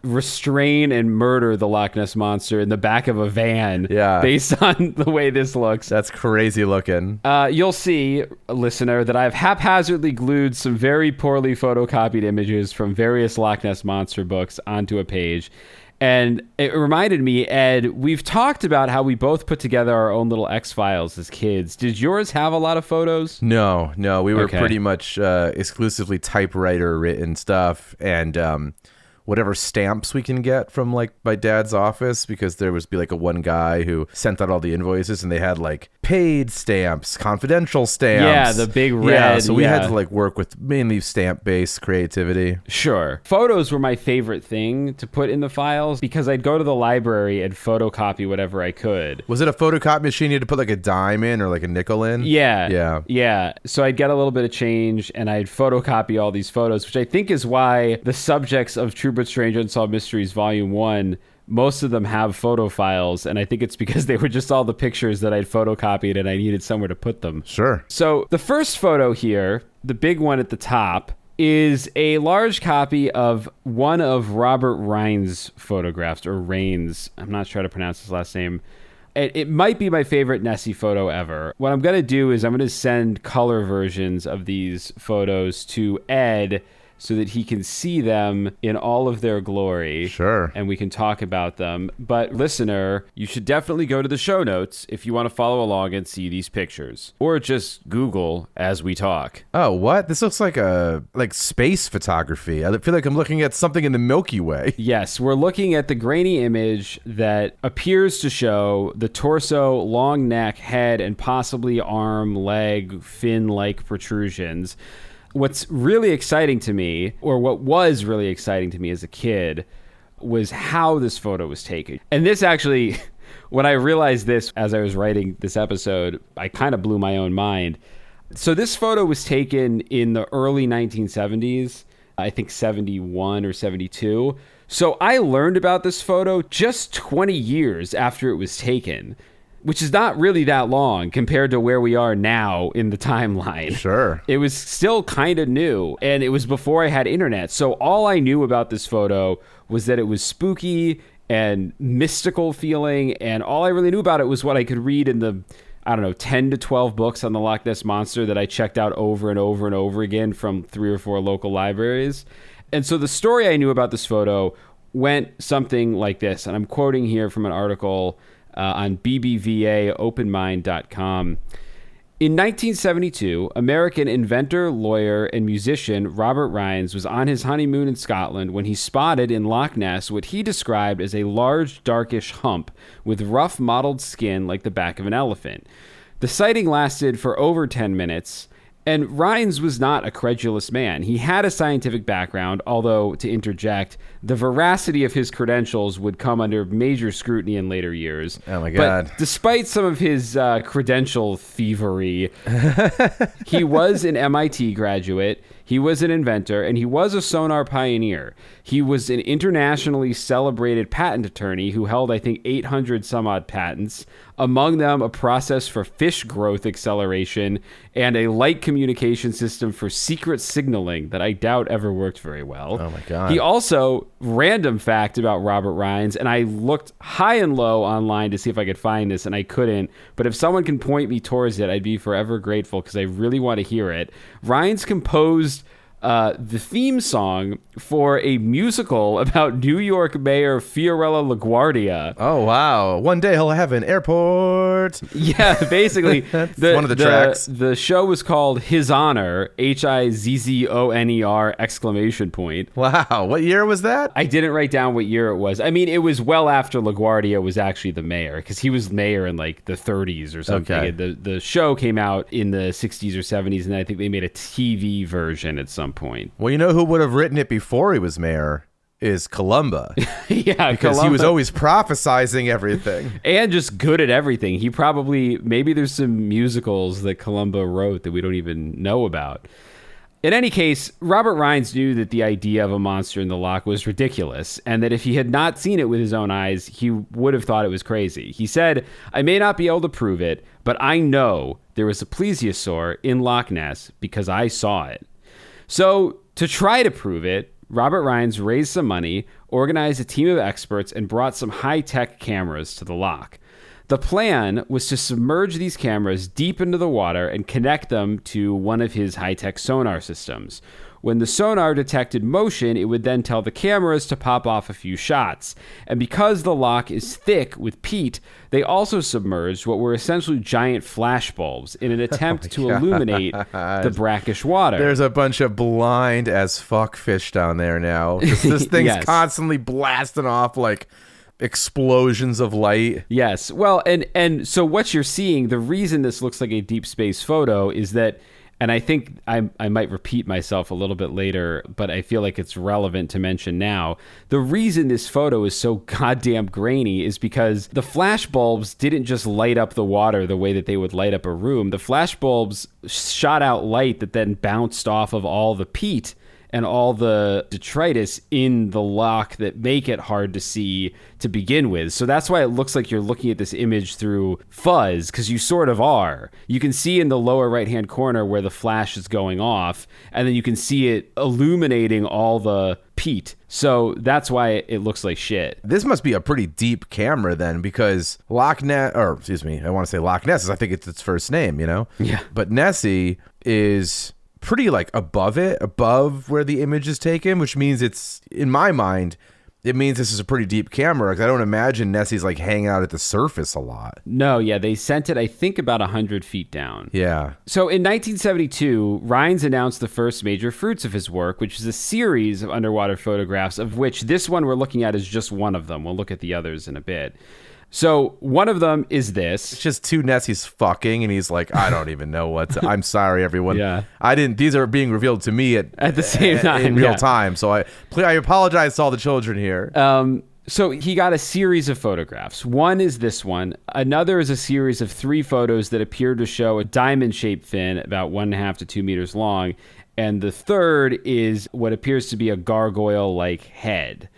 Speaker 4: restrain and murder the Loch Ness Monster in the back of a van based on the way this looks.
Speaker 5: That's crazy looking.
Speaker 4: You'll see, listener, that I've haphazardly glued some very poorly photocopied images from various Loch Ness Monster books onto a page. And it reminded me, Ed, we've talked about how we both put together our own little X-Files as kids. Did yours have a lot of photos?
Speaker 5: No. We were pretty much exclusively typewriter written stuff and whatever stamps we can get from like my dad's office, because there was like a one guy who sent out all the invoices and they had like paid stamps, confidential stamps.
Speaker 4: Yeah, the big red.
Speaker 5: Yeah, so we had to like work with mainly stamp-based creativity.
Speaker 4: Sure. Photos were my favorite thing to put in the files because I'd go to the library and photocopy whatever I could.
Speaker 5: Was it a photocopy machine you had to put like a dime in or like a nickel in?
Speaker 4: Yeah. So I'd get a little bit of change and I'd photocopy all these photos, which I think is why the subjects of True But Strange Unsolved Mysteries Volume 1, most of them have photo files, and I think it's because they were just all the pictures that I'd photocopied and I needed somewhere to put them.
Speaker 5: Sure.
Speaker 4: So the first photo here, the big one at the top, is a large copy of one of Robert Rhines' photographs, or Rhines. I'm not sure how to pronounce his last name. It might be my favorite Nessie photo ever. What I'm going to do is I'm going to send color versions of these photos to Ed so that he can see them in all of their glory.
Speaker 5: Sure.
Speaker 4: And we can talk about them. But listener, you should definitely go to the show notes if you want to follow along and see these pictures. Or just Google as we talk.
Speaker 5: Oh, what? This looks like space photography. I feel like I'm looking at something in the Milky Way.
Speaker 4: Yes, we're looking at the grainy image that appears to show the torso, long neck, head, and possibly arm, leg, fin-like protrusions. What's really exciting to me, or what was really exciting to me as a kid, was how this photo was taken. And this actually, when I realized this as I was writing this episode, I kind of blew my own mind. So this photo was taken in the early 1970s, I think 71 or 72. So I learned about this photo just 20 years after it was taken, which is not really that long compared to where we are now in the timeline.
Speaker 5: Sure.
Speaker 4: It was still kind of new, and it was before I had internet. So all I knew about this photo was that it was spooky and mystical feeling, and all I really knew about it was what I could read in the, 10 to 12 books on the Loch Ness Monster that I checked out over and over and over again from 3 or 4 local libraries. And so the story I knew about this photo went something like this, and I'm quoting here from an article on bbvaopenmind.com. In 1972, American inventor, lawyer, and musician Robert Rhines was on his honeymoon in Scotland when he spotted in Loch Ness what he described as a large, darkish hump with rough, mottled skin like the back of an elephant. The sighting lasted for over 10 minutes, and Rhines was not a credulous man. He had a scientific background, although, to interject, the veracity of his credentials would come under major scrutiny in later years.
Speaker 5: Oh my God.
Speaker 4: But despite some of his credential thievery, he was an MIT graduate, he was an inventor, and he was a sonar pioneer. He was an internationally celebrated patent attorney who held, I think, 800 some odd patents, among them a process for fish growth acceleration and a light communication system for secret signaling that I doubt ever worked very well.
Speaker 5: Oh my God.
Speaker 4: He also, random fact about Robert Rhines, and I looked high and low online to see if I could find this, and I couldn't, but if someone can point me towards it, I'd be forever grateful because I really want to hear it. Rhines composed the theme song for a musical about New York Mayor Fiorello LaGuardia.
Speaker 5: Oh, wow. One day he'll have an airport.
Speaker 4: Yeah, basically.
Speaker 5: That's one of the tracks.
Speaker 4: The show was called His Honor, HIZZONER exclamation point.
Speaker 5: Wow. What year was that?
Speaker 4: I didn't write down what year it was. I mean, it was well after LaGuardia was actually the mayor, because he was mayor in like the 30s or something.
Speaker 5: Okay.
Speaker 4: The show came out in the 60s or 70s, and I think they made a TV version at some point.
Speaker 5: Well, you know who would have written it before he was mayor is Columba.
Speaker 4: Yeah,
Speaker 5: because he was always prophesizing everything.
Speaker 4: And just good at everything. He probably, maybe there's some musicals that Columba wrote that we don't even know about. In any case, Robert Rhines knew that the idea of a monster in the loch was ridiculous, and that if he had not seen it with his own eyes, he would have thought it was crazy. He said, "I may not be able to prove it, but I know there was a plesiosaur in Loch Ness because I saw it." So, to try to prove it, Robert Rhines raised some money, organized a team of experts, and brought some high-tech cameras to the loch. The plan was to submerge these cameras deep into the water and connect them to one of his high-tech sonar systems. When the sonar detected motion, it would then tell the cameras to pop off a few shots. And because the loch is thick with peat, they also submerged what were essentially giant flashbulbs in an attempt to illuminate the brackish water.
Speaker 5: There's a bunch of blind as fuck fish down there now. This thing's
Speaker 4: Yes.
Speaker 5: constantly blasting off like explosions of light.
Speaker 4: Yes. Well, and so what you're seeing, the reason this looks like a deep space photo is that, and I think I might repeat myself a little bit later, but I feel like it's relevant to mention now. The reason this photo is so goddamn grainy is because the flash bulbs didn't just light up the water the way that they would light up a room. The flash bulbs shot out light that then bounced off of all the peat and all the detritus in the loch that make it hard to see to begin with. So that's why it looks like you're looking at this image through fuzz, because you sort of are. You can see in the lower right-hand corner where the flash is going off, and then you can see it illuminating all the peat. So that's why it looks like shit.
Speaker 5: This must be a pretty deep camera then, because Loch Ness, or excuse me, I want to say Loch Ness, I think it's its first name, you know?
Speaker 4: Yeah.
Speaker 5: But Nessie is pretty like above where the image is taken, which means it's, in my mind, it means this is a pretty deep camera, because I don't imagine Nessie's like hanging out at the surface a lot.
Speaker 4: No, yeah, they sent it, I think, about 100 feet down.
Speaker 5: Yeah.
Speaker 4: So in 1972, Rhines announced the first major fruits of his work, which is a series of underwater photographs, of which this one we're looking at is just one of them. We'll look at the others in a bit. So one of them is this.
Speaker 5: It's just two Nessies fucking, and he's like, I don't even know what to, I'm sorry, everyone.
Speaker 4: Yeah.
Speaker 5: These are being revealed to me
Speaker 4: at the same time.
Speaker 5: In real time. So I apologize to all the children here.
Speaker 4: So he got a series of photographs. One is this one. Another is a series of 3 photos that appear to show a diamond-shaped fin about 1.5 to 2 meters long. And the third is what appears to be a gargoyle-like head.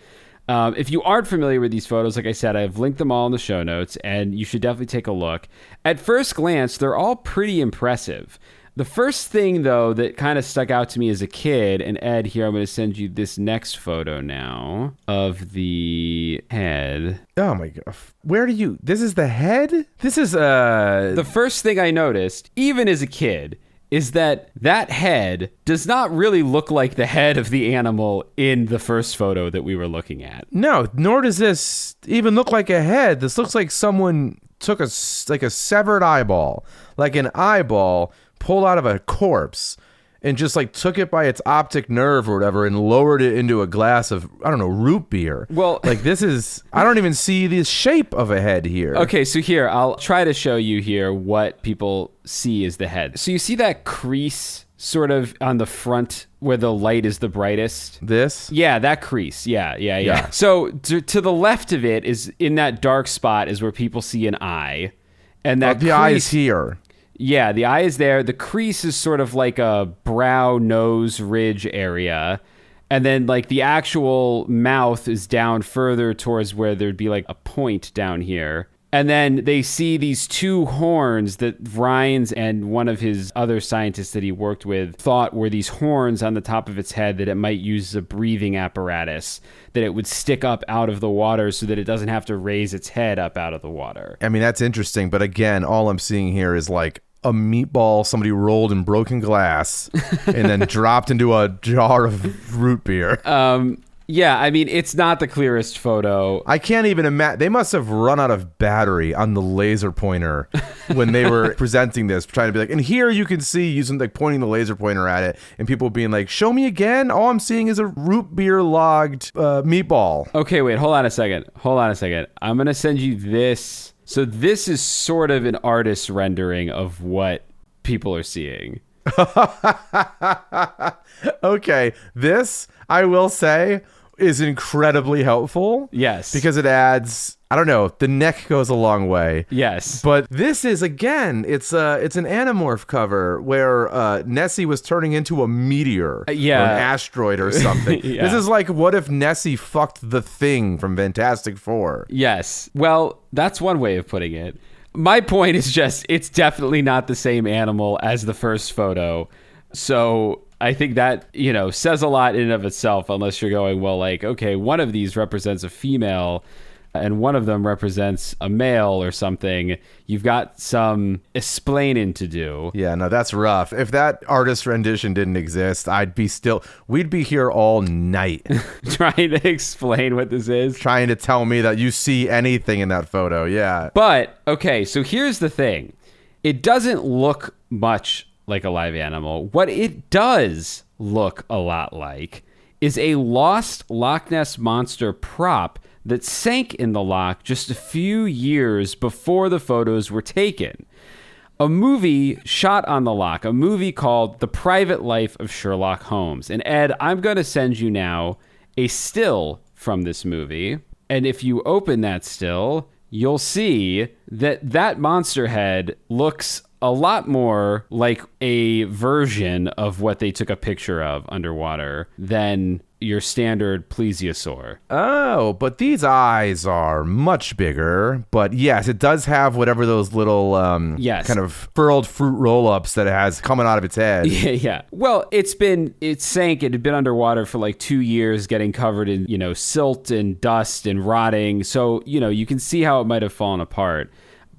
Speaker 4: If you aren't familiar with these photos, like I said, I've linked them all in the show notes, and you should definitely take a look. At first glance, they're all pretty impressive. The first thing, though, that kind of stuck out to me as a kid, and Ed, here, I'm going to send you this next photo now of the head.
Speaker 5: Oh my God. This is the head? This is,
Speaker 4: The first thing I noticed, even as a kid, is that head does not really look like the head of the animal in the first photo that we were looking at.
Speaker 5: No, nor does this even look like a head. This looks like someone took a severed eyeball, like an eyeball pulled out of a corpse, and just like took it by its optic nerve or whatever and lowered it into a glass of, I don't know, root beer.
Speaker 4: Well,
Speaker 5: like this is, I don't even see the shape of a head here.
Speaker 4: Okay, so here, I'll try to show you here what people see as the head. So you see that crease sort of on the front where the light is the brightest?
Speaker 5: This?
Speaker 4: Yeah, that crease. Yeah. So to the left of it is, in that dark spot, is where people see an eye. And that
Speaker 5: the eye is here.
Speaker 4: Yeah, the eye is there. The crease is sort of like a brow, nose, ridge area. And then like the actual mouth is down further towards where there'd be like a point down here. And then they see these 2 horns that Rhines and one of his other scientists that he worked with thought were these horns on the top of its head that it might use as a breathing apparatus, that it would stick up out of the water so that it doesn't have to raise its head up out of the water.
Speaker 5: I mean, that's interesting. But again, all I'm seeing here is like a meatball somebody rolled in broken glass and then dropped into a jar of root beer.
Speaker 4: Yeah, I mean, it's not the clearest photo.
Speaker 5: I can't even imagine. They must have run out of battery on the laser pointer when they were presenting this, trying to be like, and here you can see, using like pointing the laser pointer at it, and people being like, show me again. All I'm seeing is a root beer logged meatball.
Speaker 4: Okay, wait, hold on a second. I'm going to send you this. So this is sort of an artist's rendering of what people are seeing.
Speaker 5: Okay, this, I will say, is incredibly helpful.
Speaker 4: Yes.
Speaker 5: Because it adds, I don't know, the neck goes a long way.
Speaker 4: Yes.
Speaker 5: But this is, again, it's an Animorph cover where Nessie was turning into a meteor. Or an asteroid or something.
Speaker 4: Yeah.
Speaker 5: This is like, what if Nessie fucked the Thing from Fantastic Four?
Speaker 4: Yes. Well, that's one way of putting it. My point is just, it's definitely not the same animal as the first photo. So I think that, says a lot in and of itself, unless you're going, well, like, okay, one of these represents a female and one of them represents a male or something. You've got some explaining to do.
Speaker 5: Yeah, no, that's rough. If that artist rendition didn't exist, we'd be here all night.
Speaker 4: Trying to explain what this is.
Speaker 5: Trying to tell me that you see anything in that photo, yeah.
Speaker 4: But, okay, so here's the thing. It doesn't look much like a live animal. What it does look a lot like is a lost Loch Ness Monster prop that sank in the loch just a few years before the photos were taken. A movie shot on the loch, a movie called The Private Life of Sherlock Holmes. And Ed, I'm going to send you now a still from this movie. And if you open that still, you'll see that monster head looks a lot more like a version of what they took a picture of underwater than your standard plesiosaur.
Speaker 5: Oh, but these eyes are much bigger. But yes, it does have whatever those little kind of furled fruit roll-ups that it has coming out of its head.
Speaker 4: Yeah. Well, it sank. It had been underwater for like 2 years, getting covered in, silt and dust and rotting. So, you can see how it might have fallen apart.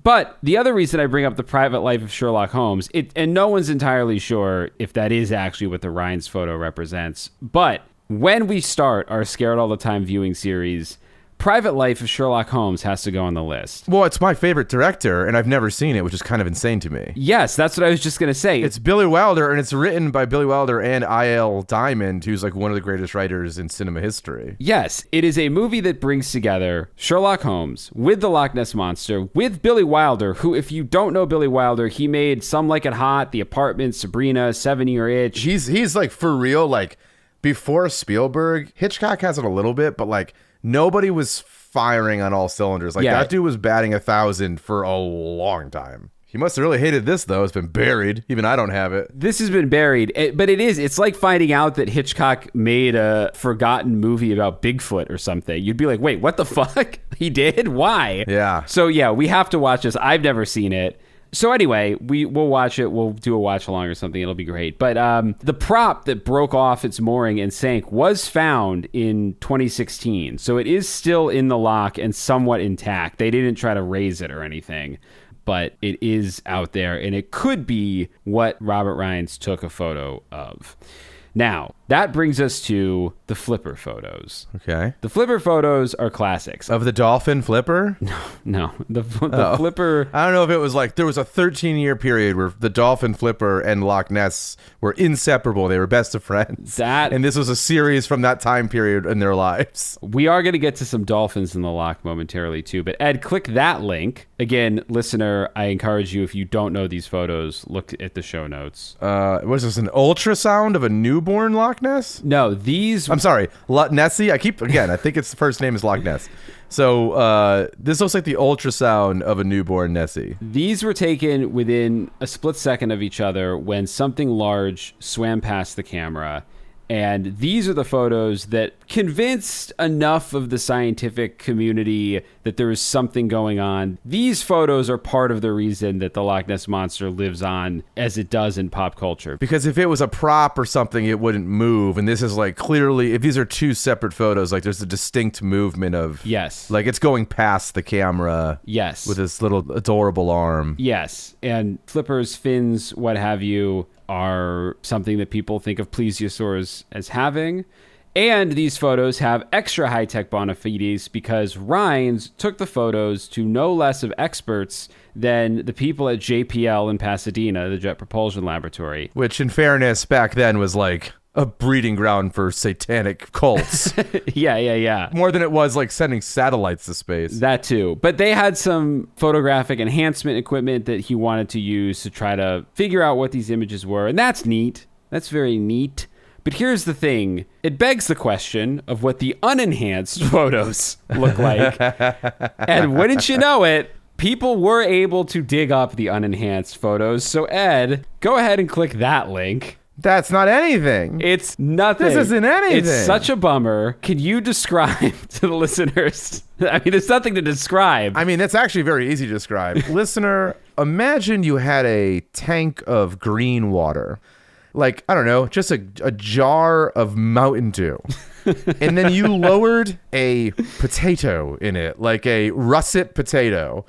Speaker 4: But the other reason I bring up the private life of Sherlock Holmes, and no one's entirely sure if that is actually what the Rhines photo represents, but when we start our Scared All the Time viewing series, Private Life of Sherlock Holmes has to go on the list.
Speaker 5: Well, it's my favorite director, and I've never seen it, which is kind of insane to me.
Speaker 4: Yes, that's what I was just going to say.
Speaker 5: It's Billy Wilder, and it's written by Billy Wilder and I.L. Diamond, who's like one of the greatest writers in cinema history.
Speaker 4: Yes, it is a movie that brings together Sherlock Holmes with the Loch Ness Monster, with Billy Wilder, who, if you don't know Billy Wilder, he made Some Like It Hot, The Apartment, Sabrina, 7-Year Itch.
Speaker 5: He's like, for real, like, before Spielberg, Hitchcock has it a little bit, but like, nobody was firing on all cylinders. Like, that dude was batting 1,000 for a long time. He must have really hated this, though. It's been buried. Even I don't have it.
Speaker 4: This has been buried. But it's like finding out that Hitchcock made a forgotten movie about Bigfoot or something. You'd be like, wait, what the fuck? He did? Why?
Speaker 5: Yeah.
Speaker 4: So, yeah, we have to watch this. I've never seen it. So anyway, we'll watch it. We'll do a watch along or something. It'll be great. But the prop that broke off its mooring and sank was found in 2016. So it is still in the loch and somewhat intact. They didn't try to raise it or anything, but it is out there, and it could be what Robert Rhines took a photo of. Now, that brings us to the flipper photos.
Speaker 5: Okay.
Speaker 4: The flipper photos are classics.
Speaker 5: Of the Dolphin flipper?
Speaker 4: No. The flipper...
Speaker 5: I don't know if it was like, there was a 13-year period where the Dolphin flipper and Loch Ness were inseparable. They were best of friends. And this was a series from that time period in their lives.
Speaker 4: We are going to get to some dolphins in the loch momentarily, too. But Ed, click that link. Again, listener, I encourage you, if you don't know these photos, look at the show notes.
Speaker 5: Was this an ultrasound of a newborn Loch Ness?
Speaker 4: No, these...
Speaker 5: I'm sorry, Nessie? I think its first name is Loch Ness. So this looks like the ultrasound of a newborn Nessie.
Speaker 4: These were taken within a split second of each other when something large swam past the camera. And these are the photos that convinced enough of the scientific community that there was something going on. These photos are part of the reason that the Loch Ness Monster lives on as it does in pop culture.
Speaker 5: Because if it was a prop or something, it wouldn't move. And this is like clearly, if these are two separate photos, like there's a distinct movement of...
Speaker 4: Yes.
Speaker 5: Like it's going past the camera.
Speaker 4: Yes.
Speaker 5: With this little adorable arm.
Speaker 4: Yes. And flippers, fins, what have you, are something that people think of plesiosaurs as having. And these photos have extra high-tech bona fides because Rhines took the photos to no less of experts than the people at JPL in Pasadena, the Jet Propulsion Laboratory.
Speaker 5: Which, in fairness, back then was like a breeding ground for satanic cults.
Speaker 4: Yeah.
Speaker 5: More than it was like sending satellites to space.
Speaker 4: That too. But they had some photographic enhancement equipment that he wanted to use to try to figure out what these images were. And that's neat. That's very neat. But here's the thing. It begs the question of what the unenhanced photos look like. And wouldn't you know it, people were able to dig up the unenhanced photos. So Ed, go ahead and click that link.
Speaker 5: That's not anything.
Speaker 4: It's nothing.
Speaker 5: This isn't anything.
Speaker 4: It's such a bummer. Can you describe to the listeners? I mean, there's nothing to describe.
Speaker 5: I mean, that's actually very easy to describe. Listener, imagine you had a tank of green water. Like, I don't know, just a jar of Mountain Dew. And then you lowered a potato in it, like a russet potato,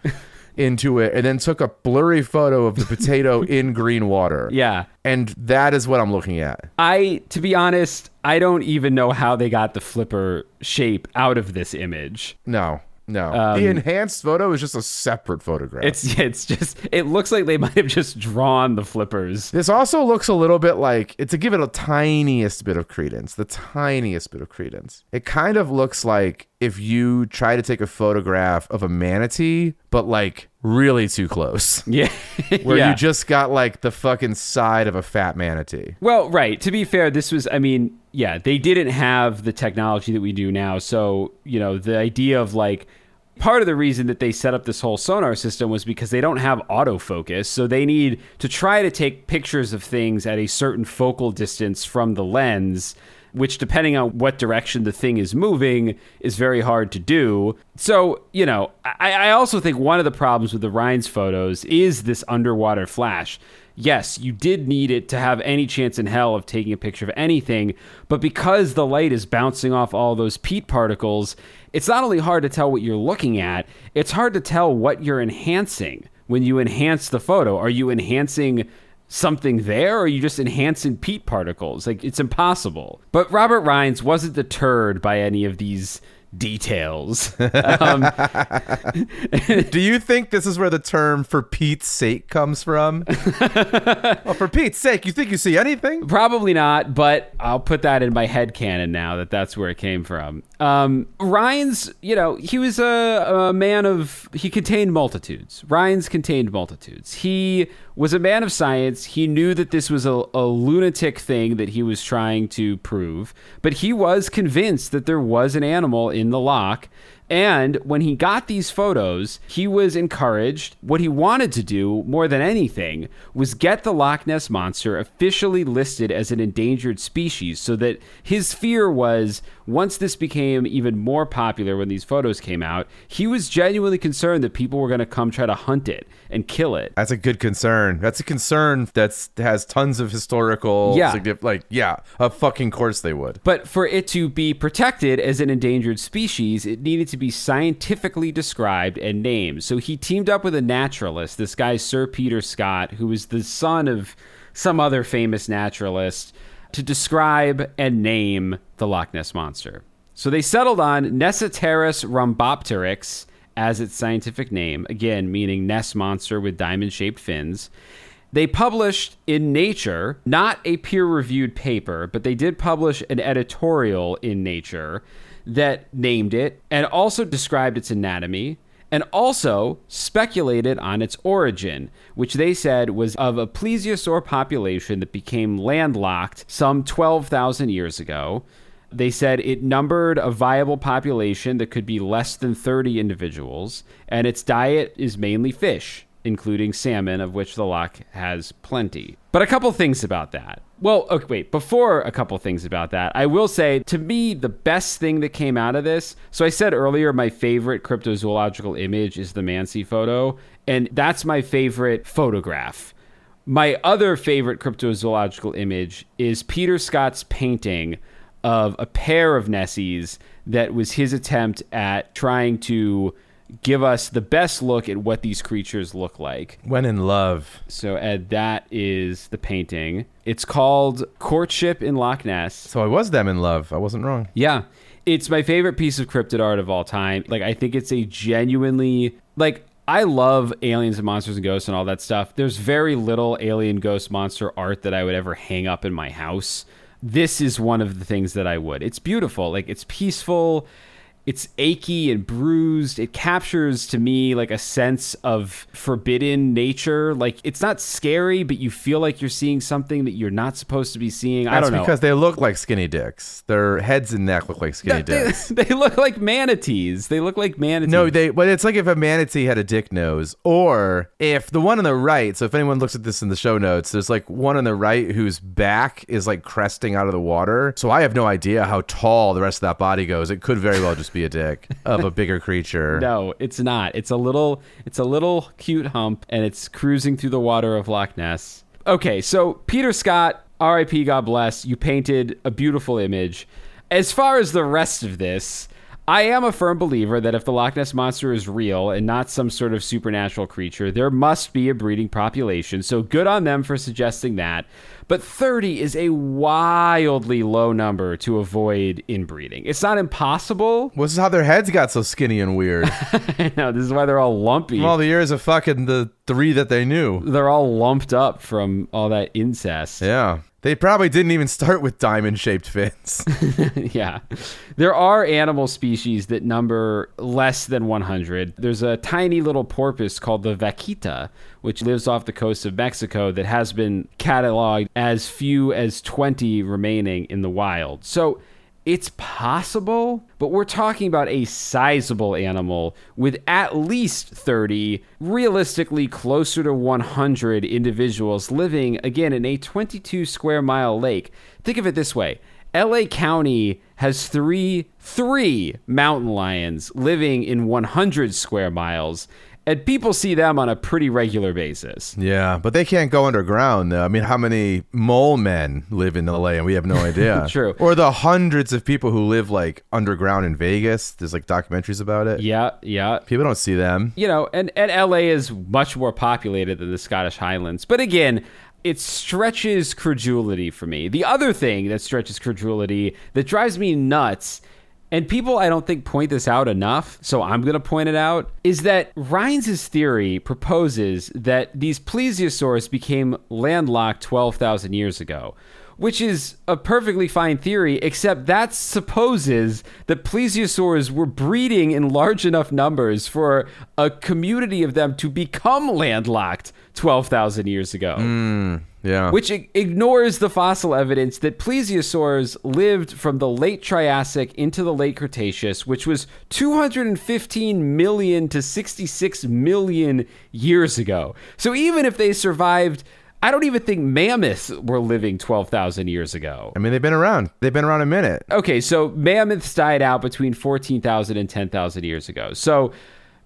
Speaker 5: into it, and then took a blurry photo of the potato in green water.
Speaker 4: Yeah.
Speaker 5: And that is what I'm looking at.
Speaker 4: To be honest, I don't even know how they got the flipper shape out of this image.
Speaker 5: No. The enhanced photo is just a separate photograph.
Speaker 4: It's just, it looks like they might have just drawn the flippers.
Speaker 5: This also looks a little bit like, to give it the tiniest bit of credence, it kind of looks like if you try to take a photograph of a manatee, but like really too close.
Speaker 4: Yeah.
Speaker 5: Where you just got like the fucking side of a fat manatee.
Speaker 4: Well, right. To be fair, this was, I mean, yeah, they didn't have the technology that we do now. So, you know, the idea of like, part of the reason that they set up this whole sonar system was because they don't have autofocus. So they need to try to take pictures of things at a certain focal distance from the lens, which depending on what direction the thing is moving is very hard to do. So, you know, I also think one of the problems with the Rhines photos is this underwater flash. yes, you did need it to have any chance in hell of taking a picture of anything, but because the light is bouncing off all those peat particles, it's not only hard to tell what you're looking at, it's hard to tell what you're enhancing when you enhance the photo. Are you enhancing something there, or are you just enhancing peat particles? Like, it's impossible. But Robert Rhines wasn't deterred by any of these details.
Speaker 5: Do you think this is where the term "for Pete's sake" comes from? Well, for Pete's sake, you think you see anything?
Speaker 4: Probably not, but I'll put that in my headcanon now that that's where it came from. Rhines, he was a man of, he contained multitudes. Rhines contained multitudes. He was a man of science. He knew that this was a lunatic thing that he was trying to prove, but he was convinced that there was an animal in the loch. And when he got these photos, he was encouraged. What he wanted to do more than anything was get the Loch Ness Monster officially listed as an endangered species, so that his fear was, once this became even more popular, when these photos came out, he was genuinely concerned that people were going to come try to hunt it and kill it.
Speaker 5: That's a good concern. That's a concern that has tons of historical of fucking course they would.
Speaker 4: But for it to be protected as an endangered species, it needed to be scientifically described and named. So he teamed up with a naturalist, this guy Sir Peter Scott, who was the son of some other famous naturalist, to describe and name the Loch Ness Monster. So they settled on Nessiteris rhombopteryx as its scientific name, again, meaning Ness monster with diamond-shaped fins. They published in Nature, not a peer-reviewed paper, but they did publish an editorial in Nature that named it and also described its anatomy and also speculated on its origin, which they said was of a plesiosaur population that became landlocked some 12,000 years ago. They said it numbered a viable population that could be less than 30 individuals, and its diet is mainly fish, including salmon, of which the loch has plenty. But a couple things about that. Well, okay, wait, before a couple things about that, I will say, to me, the best thing that came out of this, so I said earlier my favorite cryptozoological image is the Mansi photo, and that's my favorite photograph. My other favorite cryptozoological image is Peter Scott's painting of a pair of Nessies that was his attempt at trying to give us the best look at what these creatures look like.
Speaker 5: When in love.
Speaker 4: So, Ed, that is the painting. It's called Courtship in Loch Ness.
Speaker 5: So it was them in love. I wasn't wrong.
Speaker 4: Yeah. It's my favorite piece of cryptid art of all time. Like, I think it's a genuinely, like, I love aliens and monsters and ghosts and all that stuff. There's very little alien, ghost, monster art that I would ever hang up in my house. This is one of the things that I would. It's beautiful. Like, it's peaceful. It's achy and bruised. It captures, to me, like a sense of forbidden nature. Like, it's not scary, but you feel like you're seeing something that you're not supposed to be seeing. I don't know.
Speaker 5: That's because they look like skinny dicks. Their heads and neck look like skinny dicks.
Speaker 4: They look like manatees. They look like manatees.
Speaker 5: No, but it's like if a manatee had a dick nose, or if the one on the right, so if anyone looks at this in the show notes, there's like one on the right whose back is like cresting out of the water. So I have no idea how tall the rest of that body goes. It could very well just be a dick of a bigger creature.
Speaker 4: No, it's not. It's a little cute hump, and it's cruising through the water of Loch Ness. Okay, so Peter Scott, R.I.P. God bless, you painted a beautiful image. As far as the rest of this, I am a firm believer that if the Loch Ness Monster is real and not some sort of supernatural creature, there must be a breeding population. So good on them for suggesting that. But 30 is a wildly low number to avoid inbreeding. It's not impossible.
Speaker 5: Well, this is how their heads got so skinny and weird.
Speaker 4: I know, this is why they're all lumpy.
Speaker 5: From all the years of fucking the 3 that they knew.
Speaker 4: They're all lumped up from all that incest.
Speaker 5: Yeah. They probably didn't even start with diamond-shaped fins.
Speaker 4: Yeah. There are animal species that number less than 100. There's a tiny little porpoise called the vaquita, which lives off the coast of Mexico, that has been cataloged as few as 20 remaining in the wild. So it's possible, but we're talking about a sizable animal with at least 30, realistically closer to 100 individuals living, again, in a 22 square mile lake. Think of it this way. LA County has three mountain lions living in 100 square miles, And people see them on a pretty regular basis.
Speaker 5: Yeah, but they can't go underground, though. I mean, how many mole men live in LA and we have no idea?
Speaker 4: True.
Speaker 5: Or the hundreds of people who live like underground in Vegas. There's like documentaries about it.
Speaker 4: Yeah.
Speaker 5: People don't see them.
Speaker 4: You know, and LA is much more populated than the Scottish Highlands. But again, it stretches credulity for me. The other thing that stretches credulity that drives me nuts, and people I don't think point this out enough, so I'm going to point it out, is that Rhines' theory proposes that these plesiosaurs became landlocked 12,000 years ago, which is a perfectly fine theory, except that supposes that plesiosaurs were breeding in large enough numbers for a community of them to become landlocked 12,000 years ago.
Speaker 5: Yeah.
Speaker 4: Which ignores the fossil evidence that plesiosaurs lived from the late Triassic into the late Cretaceous, which was 215 million to 66 million years ago. So even if they survived, I don't even think mammoths were living 12,000 years ago.
Speaker 5: I mean, they've been around. They've been around a minute.
Speaker 4: Okay, so mammoths died out between 14,000 and 10,000 years ago. So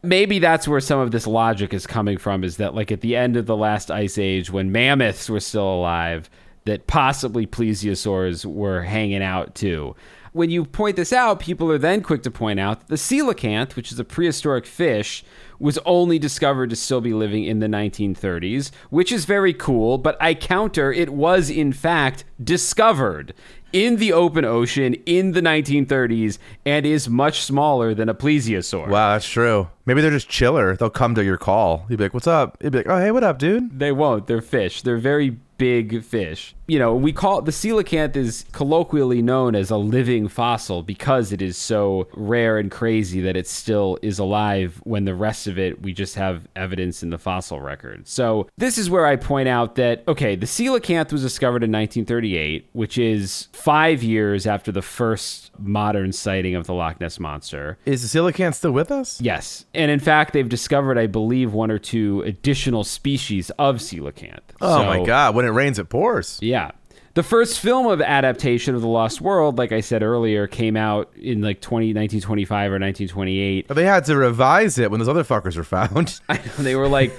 Speaker 4: maybe that's where some of this logic is coming from, is that like at the end of the last ice age, when mammoths were still alive, that possibly plesiosaurs were hanging out too. When you point this out, people are then quick to point out that the coelacanth, which is a prehistoric fish, was only discovered to still be living in the 1930s, which is very cool, but I counter it was in fact discovered in the open ocean in the 1930s and is much smaller than a plesiosaur.
Speaker 5: Wow, that's true. Maybe they're just chiller. They'll come to your call. You'd be like, what's up? You'd be like, oh, hey, what up, dude?
Speaker 4: They won't. They're fish. They're very big fish. You know, we call it, the coelacanth is colloquially known as a living fossil because it is so rare and crazy that it still is alive when the rest of it, we just have evidence in the fossil record. So this is where I point out that, okay, the coelacanth was discovered in 1938, which is 5 years after the first modern sighting of the Loch Ness Monster.
Speaker 5: Is the coelacanth still with us?
Speaker 4: Yes. And in fact, they've discovered, I believe, 1 or 2 additional species of coelacanth.
Speaker 5: Oh my God. When it rains, it pours.
Speaker 4: Yeah. The first film of adaptation of The Lost World, like I said earlier, came out in like 1925 or 1928.
Speaker 5: But they had to revise it when those other fuckers were found.
Speaker 4: I know, they were like,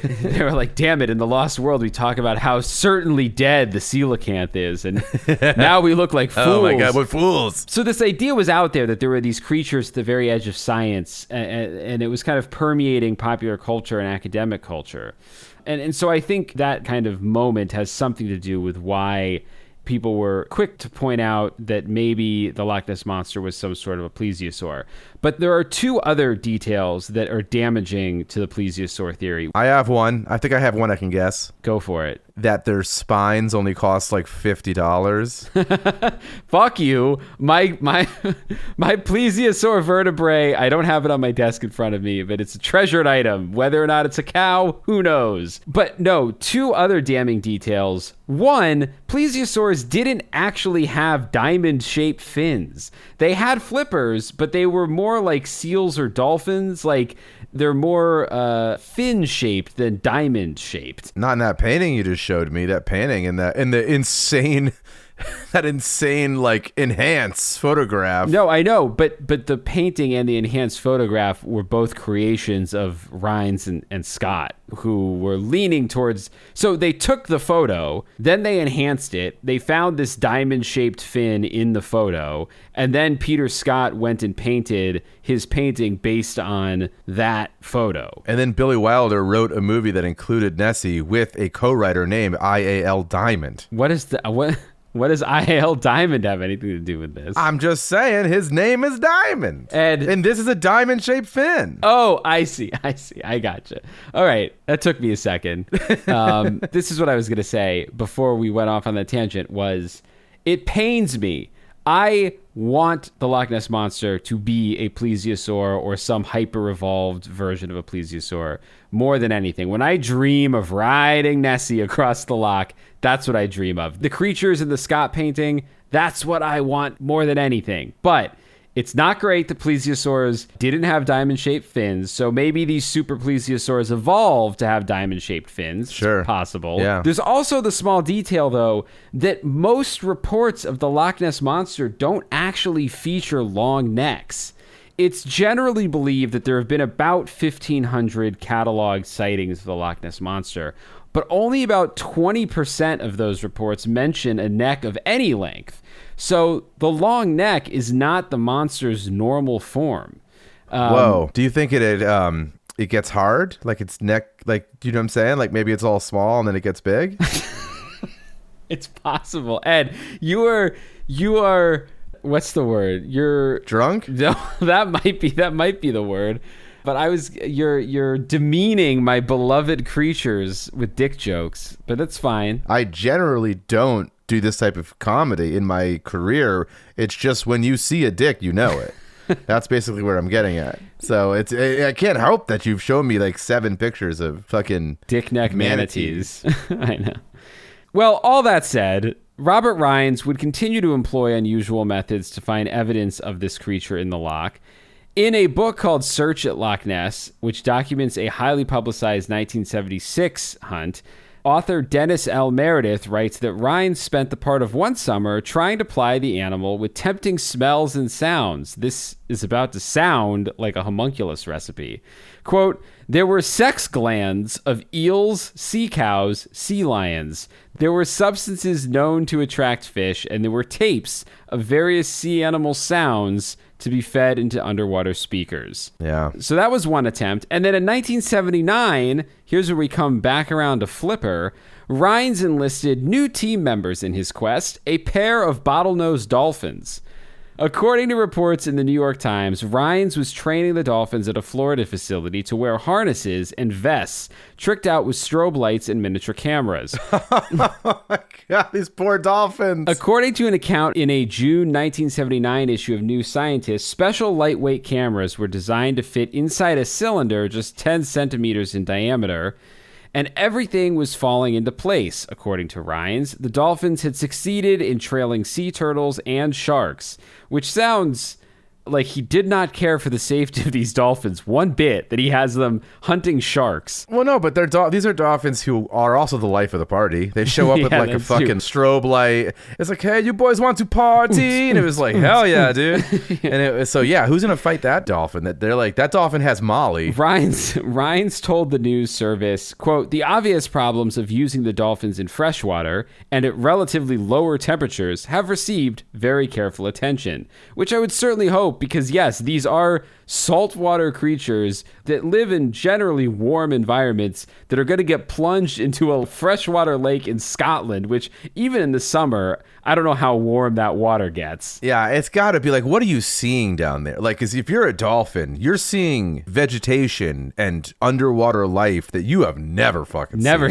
Speaker 4: damn it, in The Lost World, we talk about how certainly dead the coelacanth is, and now we look like fools.
Speaker 5: Oh my God, what fools.
Speaker 4: So this idea was out there that there were these creatures at the very edge of science, and it was kind of permeating popular culture and academic culture. And so I think that kind of moment has something to do with why people were quick to point out that maybe the Loch Ness Monster was some sort of a plesiosaur. But there are 2 other details that are damaging to the plesiosaur theory.
Speaker 5: I have one. I think I have one I can guess.
Speaker 4: Go for it.
Speaker 5: That their spines only cost like $50.
Speaker 4: Fuck you. My plesiosaur vertebrae, I don't have it on my desk in front of me, but it's a treasured item. Whether or not it's a cow, who knows? But no, 2 other damning details. One, plesiosaurs didn't actually have diamond-shaped fins. They had flippers, but they were more like seals or dolphins. Like, they're more fin-shaped than diamond-shaped.
Speaker 5: Not in that painting you just showed me. That painting and the insane... that insane, like, enhanced photograph.
Speaker 4: No, I know, but the painting and the enhanced photograph were both creations of Rhines and Scott, who were leaning towards... So they took the photo, then they enhanced it, they found this diamond-shaped fin in the photo, and then Peter Scott went and painted his painting based on that photo.
Speaker 5: And then Billy Wilder wrote a movie that included Nessie with a co-writer named I.A.L. Diamond.
Speaker 4: What does I.A.L. Diamond have anything to do with this?
Speaker 5: I'm just saying his name is Diamond.
Speaker 4: Ed.
Speaker 5: And this is a diamond-shaped fin.
Speaker 4: Oh, I see. I gotcha. All right. That took me a second. This is what I was going to say before we went off on that tangent was it pains me. I want the Loch Ness Monster to be a plesiosaur or some hyper-evolved version of a plesiosaur more than anything. When I dream of riding Nessie across the loch, that's what I dream of. The creatures in the Scott painting, that's what I want more than anything. But it's not great that plesiosaurs didn't have diamond-shaped fins, so maybe these super plesiosaurs evolved to have diamond-shaped fins.
Speaker 5: Sure.
Speaker 4: It's possible.
Speaker 5: Yeah.
Speaker 4: There's also the small detail, though, that most reports of the Loch Ness Monster don't actually feature long necks. It's generally believed that there have been about 1,500 cataloged sightings of the Loch Ness Monster, but only about 20% of those reports mention a neck of any length. So the long neck is not the monster's normal form.
Speaker 5: Whoa. Do you think it gets hard? Like its neck, like, do you know what I'm saying? Like maybe it's all small and then it gets big?
Speaker 4: It's possible. Ed, you are, what's the word? You're
Speaker 5: drunk?
Speaker 4: No, that might be the word. But you're demeaning my beloved creatures with dick jokes, but that's fine.
Speaker 5: I generally don't do this type of comedy in my career. It's just when you see a dick, you know it. That's basically where I'm getting at. So I can't help that you've shown me like 7 pictures of fucking
Speaker 4: dick neck manatees. I know. Well, all that said, Robert Rhines would continue to employ unusual methods to find evidence of this creature in the loch. In a book called Search at Loch Ness, which documents a highly publicized 1976 hunt, author Dennis L. Meredith writes that Rhines spent the part of one summer trying to ply the animal with tempting smells and sounds. This is about to sound like a homunculus recipe. Quote, there were sex glands of eels, sea cows, sea lions. There were substances known to attract fish, and there were tapes of various sea animal sounds to be fed into underwater speakers.
Speaker 5: Yeah.
Speaker 4: So that was one attempt. And then in 1979, here's where we come back around to Flipper, Rhines enlisted new team members in his quest, a pair of bottlenose dolphins. According to reports in the New York Times, Rhines was training the dolphins at a Florida facility to wear harnesses and vests tricked out with strobe lights and miniature cameras.
Speaker 5: Oh my God, these poor dolphins.
Speaker 4: According to an account in a June 1979 issue of New Scientist, special lightweight cameras were designed to fit inside a cylinder just 10 centimeters in diameter. And everything was falling into place, according to Rhines. The dolphins had succeeded in trailing sea turtles and sharks, which sounds like he did not care for the safety of these dolphins one bit, that he has them hunting sharks.
Speaker 5: Well, no, but these are dolphins who are also the life of the party. They show up with like a fucking strobe light. It's like, hey, you boys want to party? And it was like, hell yeah, dude. And so, yeah, who's going to fight that dolphin? They're like, that dolphin has Molly.
Speaker 4: Rhines told the news service, quote, the obvious problems of using the dolphins in freshwater and at relatively lower temperatures have received very careful attention, which I would certainly hope, because yes, these are saltwater creatures that live in generally warm environments that are going to get plunged into a freshwater lake in Scotland, which even in the summer, I don't know how warm that water gets.
Speaker 5: Yeah, it's got to be like, what are you seeing down there? Like, because if you're a dolphin, you're seeing vegetation and underwater life that you have never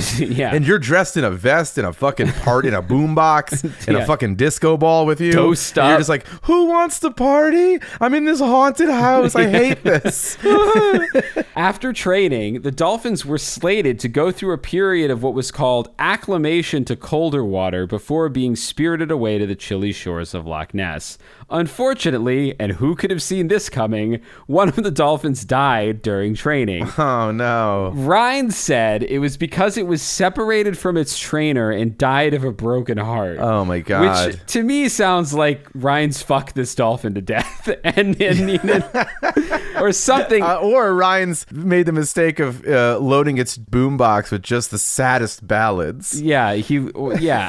Speaker 5: seen.
Speaker 4: Yeah.
Speaker 5: And you're dressed in a vest and a fucking part in a boombox and a fucking disco ball with you.
Speaker 4: Dosed up.
Speaker 5: You're just like, who wants to party? I'm in this haunted house. I hate this.
Speaker 4: After training, the dolphins were slated to go through a period of what was called acclimation to colder water before being spirited away to the chilly shores of Loch Ness. Unfortunately, and who could have seen this coming, one of the dolphins died during training.
Speaker 5: Oh, no.
Speaker 4: Rhines said it was because it was separated from its trainer and died of a broken heart.
Speaker 5: Oh, my God.
Speaker 4: Which, to me, sounds like Rhines fucked this dolphin to death and needed... or something.
Speaker 5: Or Rhines made the mistake of loading its boombox with just the saddest ballads.
Speaker 4: Yeah,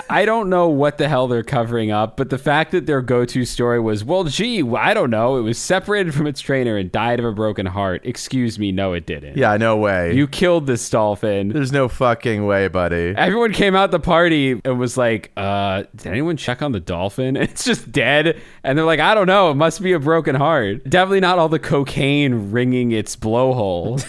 Speaker 4: I don't know what the hell they're covering up, but the fact that their go-to story was, well, gee, I don't know, it was separated from its trainer and died of a broken heart. Excuse me, no, it didn't.
Speaker 5: Yeah, no way.
Speaker 4: You killed this dolphin.
Speaker 5: There's no fucking way, buddy.
Speaker 4: Everyone came out the party and was like, did anyone check on the dolphin? And it's just dead. And they're like, I don't know, it must be a broken heart. Definitely not all the cocaine ringing its blowhole.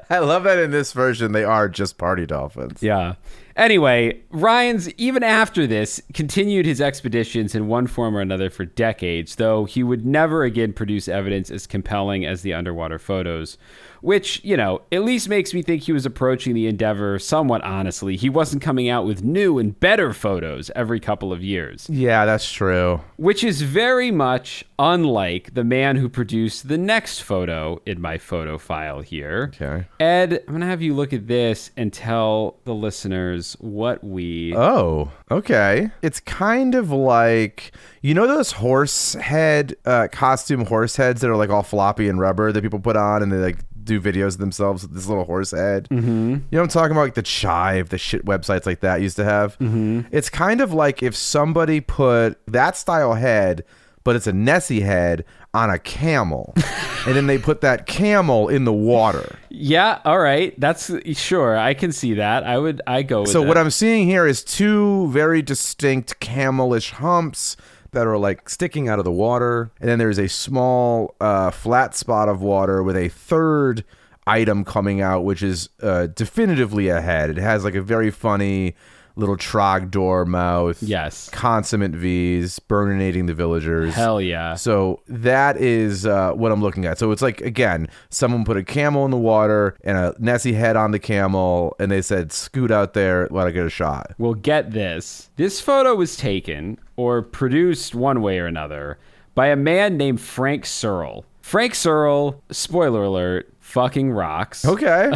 Speaker 5: I love that in this version they are just party dolphins.
Speaker 4: Yeah. Anyway, Rhines, even after this, continued his expeditions in one form or another for decades, though he would never again produce evidence as compelling as the underwater photos, which, at least makes me think he was approaching the endeavor somewhat honestly. He wasn't coming out with new and better photos every couple of years.
Speaker 5: Yeah, that's true.
Speaker 4: Which is very much unlike the man who produced the next photo in my photo file here.
Speaker 5: Okay.
Speaker 4: Ed, I'm going to have you look at this and tell the listeners here's what we...
Speaker 5: Oh, okay. It's kind of like, you know those costume horse heads that are like all floppy and rubber that people put on and they like do videos of themselves with this little horse head? Mm-hmm. You know what I'm talking about? Like the Chive, the shit websites like that used to have? Mm-hmm. It's kind of like if somebody put that style head, but it's a Nessie head on a camel, and then they put that camel in the water.
Speaker 4: Yeah, all right. That's sure. I can see that. I go with
Speaker 5: So
Speaker 4: that.
Speaker 5: what I'm seeing here is two very distinct camelish humps that are like sticking out of the water, and then there's a small flat spot of water with a third item coming out, which is definitively a head. It has like a very funny little trogdor mouth.
Speaker 4: Yes.
Speaker 5: Consummate V's, burninating the villagers.
Speaker 4: Hell yeah.
Speaker 5: So that is what I'm looking at. So it's like, again, someone put a camel in the water and a Nessie head on the camel, and they said, scoot out there, let I get a shot.
Speaker 4: Well, get this. This photo was taken, or produced one way or another, by a man named Frank Searle. Frank Searle, spoiler alert, fucking rocks.
Speaker 5: Okay.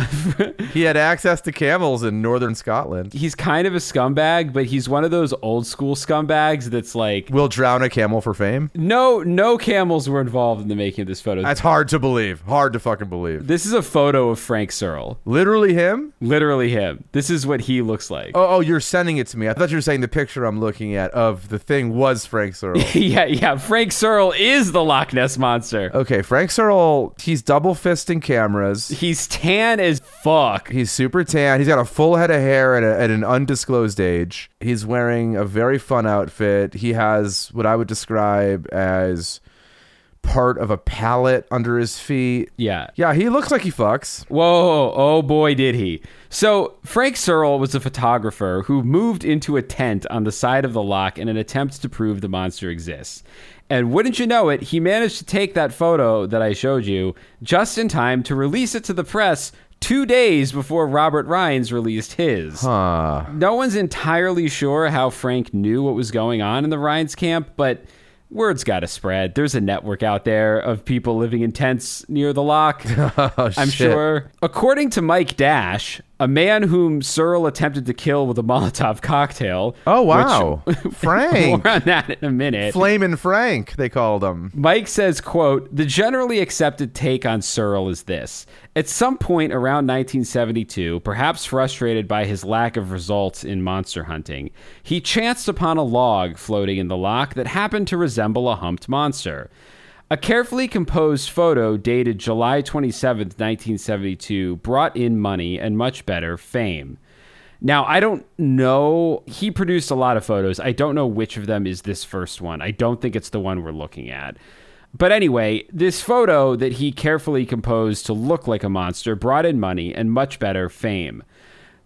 Speaker 5: He had access to camels in northern Scotland.
Speaker 4: He's kind of a scumbag, but he's one of those old school scumbags that's like...
Speaker 5: Will drown a camel for fame?
Speaker 4: No camels were involved in the making of this photo.
Speaker 5: That's hard to believe. Hard to fucking believe.
Speaker 4: This is a photo of Frank Searle.
Speaker 5: Literally him?
Speaker 4: Literally him. This is what he looks like.
Speaker 5: Oh, you're sending it to me. I thought you were saying the picture I'm looking at of the thing was Frank Searle.
Speaker 4: Yeah. Frank Searle is the Loch Ness Monster.
Speaker 5: Okay, Frank Searle, he's double fisting cameras.
Speaker 4: He's tan as fuck.
Speaker 5: He's super tan. He's got a full head of hair at an undisclosed age. He's wearing a very fun outfit. He has what I would describe as part of a pallet under his feet.
Speaker 4: Yeah,
Speaker 5: he looks like he fucks.
Speaker 4: Whoa, oh boy, did he. So Frank Searle was a photographer who moved into a tent on the side of the loch in an attempt to prove the monster exists. And wouldn't you know it, he managed to take that photo that I showed you just in time to release it to the press 2 days before Robert Rhines released his.
Speaker 5: Huh.
Speaker 4: No one's entirely sure how Frank knew what was going on in the Rhines camp, but word's got to spread. There's a network out there of people living in tents near the loch. I'm sure. According to Mike Dash, a man whom Searle attempted to kill with a Molotov cocktail.
Speaker 5: Oh, wow. Frank.
Speaker 4: More on that in a minute.
Speaker 5: Flamin' Frank, they called him.
Speaker 4: Mike says, quote, "The generally accepted take on Searle is this. At some point around 1972, perhaps frustrated by his lack of results in monster hunting, he chanced upon a log floating in the loch that happened to resemble a humped monster. A carefully composed photo dated July 27th, 1972, brought in money and much better fame." Now, I don't know. He produced a lot of photos. I don't know which of them is this first one. I don't think it's the one we're looking at. But anyway, this photo that he carefully composed to look like a monster brought in money and much better fame.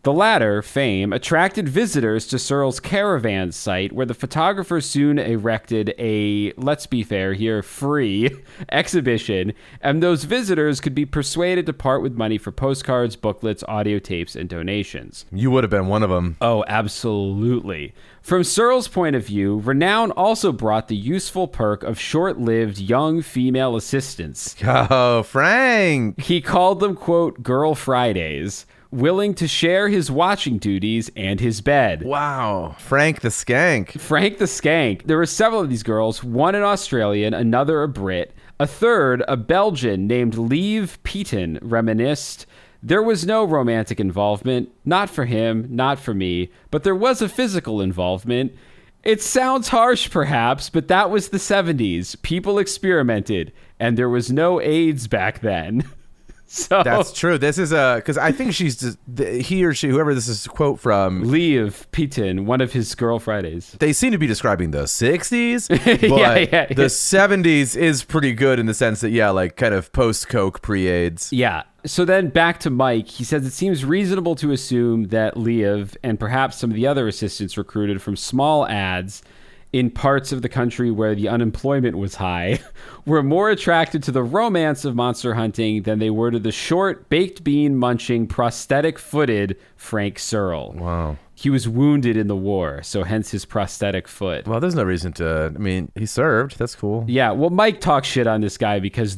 Speaker 4: The latter, fame, attracted visitors to Searle's caravan site, where the photographer soon erected a, let's be fair here, free exhibition, and those visitors could be persuaded to part with money for postcards, booklets, audio tapes, and donations.
Speaker 5: You would have been one of them.
Speaker 4: Oh, absolutely. From Searle's point of view, renown also brought the useful perk of short-lived young female assistants.
Speaker 5: Oh, Frank!
Speaker 4: He called them, quote, Girl Fridays, willing to share his watching duties and his bed.
Speaker 5: Wow. Frank the Skank.
Speaker 4: Frank the Skank. There were several of these girls, one an Australian, another a Brit, a third a Belgian named Lieve Peaton reminisced. There was no romantic involvement, not for him, not for me, but there was a physical involvement. It sounds harsh, perhaps, but that was the 70s. People experimented, and there was no AIDS back then. So
Speaker 5: that's true. This is because I think she's just, he or she, whoever this is a quote from,
Speaker 4: Lieve Peaton, one of his Girl Fridays.
Speaker 5: They seem to be describing the 60s, but
Speaker 4: yeah.
Speaker 5: The 70s is pretty good in the sense that, yeah, like kind of post-Coke, pre-AIDS.
Speaker 4: Yeah. So then back to Mike. He says it seems reasonable to assume that Lieve and perhaps some of the other assistants recruited from small ads in parts of the country where the unemployment was high, were more attracted to the romance of monster hunting than they were to the short, baked bean munching, prosthetic-footed Frank Searle.
Speaker 5: Wow.
Speaker 4: He was wounded in the war, so hence his prosthetic foot.
Speaker 5: Well, there's no reason to. I mean, he served. That's cool.
Speaker 4: Yeah, well, Mike talks shit on this guy because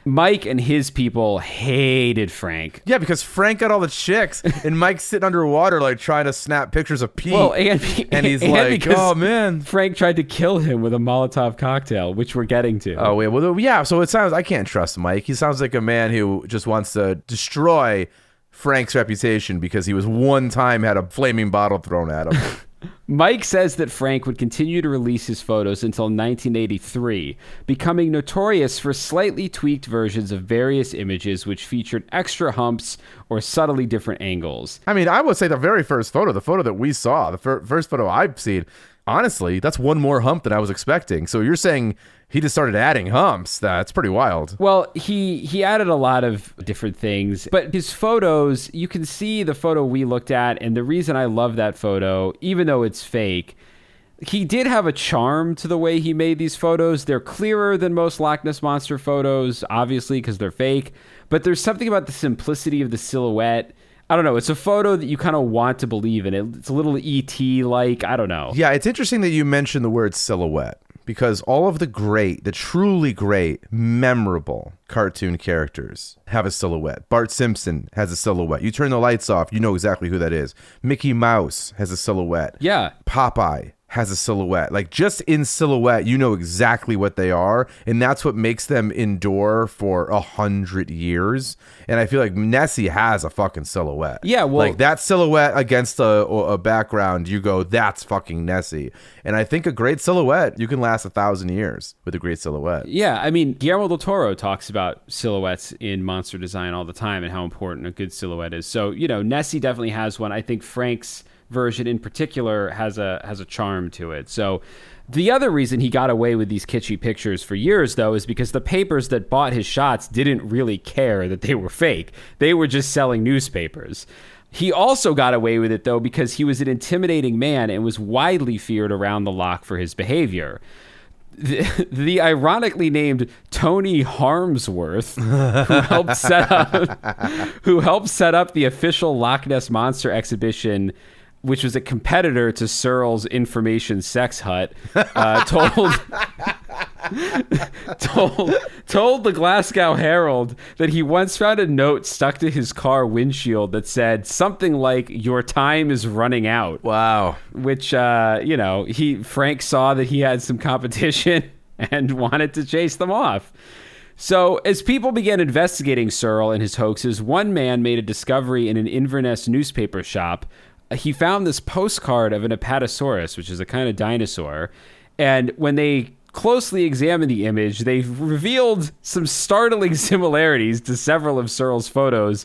Speaker 4: Mike and his people hated Frank.
Speaker 5: Yeah, because Frank got all the chicks, and Mike's sitting underwater, like trying to snap pictures of Pete.
Speaker 4: Well, and
Speaker 5: he's like, "Oh man,
Speaker 4: Frank tried to kill him with a Molotov cocktail," which we're getting to.
Speaker 5: Oh wait, well, yeah. So it sounds I can't trust Mike. He sounds like a man who just wants to destroy Frank's reputation because he was one time had a flaming bottle thrown at him.
Speaker 4: Mike says that Frank would continue to release his photos until 1983, becoming notorious for slightly tweaked versions of various images which featured extra humps or subtly different angles.
Speaker 5: I mean, I would say the very first photo, the photo that we saw, the first photo I've seen, honestly, that's one more hump than I was expecting. So you're saying he just started adding humps? That's pretty wild.
Speaker 4: Well, he added a lot of different things, but his photos, you can see the photo we looked at, and the reason I love that photo, even though it's fake, he did have a charm to the way he made these photos. They're clearer than most Loch Ness Monster photos, obviously, because they're fake, but there's something about the simplicity of the silhouette. I don't know. It's a photo that you kind of want to believe in. It's a little E.T.-like. I don't know.
Speaker 5: Yeah, it's interesting that you mentioned the word silhouette because all of the truly great, memorable cartoon characters have a silhouette. Bart Simpson has a silhouette. You turn the lights off, you know exactly who that is. Mickey Mouse has a silhouette.
Speaker 4: Yeah.
Speaker 5: Popeye has a silhouette. Like, just in silhouette, you know exactly what they are, and that's what makes them endure for 100 years. And I feel like Nessie has a fucking silhouette.
Speaker 4: Yeah, well,
Speaker 5: like that silhouette against a background, you go, that's fucking Nessie. And I think a great silhouette, you can last 1,000 years with a great silhouette.
Speaker 4: Yeah, I mean, Guillermo del Toro talks about silhouettes in monster design all the time and how important a good silhouette is. So, you know, Nessie definitely has one. I think Frank's version in particular has a charm to it. So the other reason he got away with these kitschy pictures for years, though, is because the papers that bought his shots didn't really care that they were fake. They were just selling newspapers. He also got away with it, though, because he was an intimidating man and was widely feared around the loch for his behavior. The ironically named Tony Harmsworth, who helped set up the official Loch Ness Monster exhibition, which was a competitor to Searle's Information Sex Hut, told the Glasgow Herald that he once found a note stuck to his car windshield that said something like, "Your time is running out."
Speaker 5: Wow.
Speaker 4: Which, Frank saw that he had some competition and wanted to chase them off. So as people began investigating Searle and his hoaxes, one man made a discovery in an Inverness newspaper shop. He found this postcard of an Apatosaurus, which is a kind of dinosaur. And when they closely examined the image, they revealed some startling similarities to several of Searle's photos.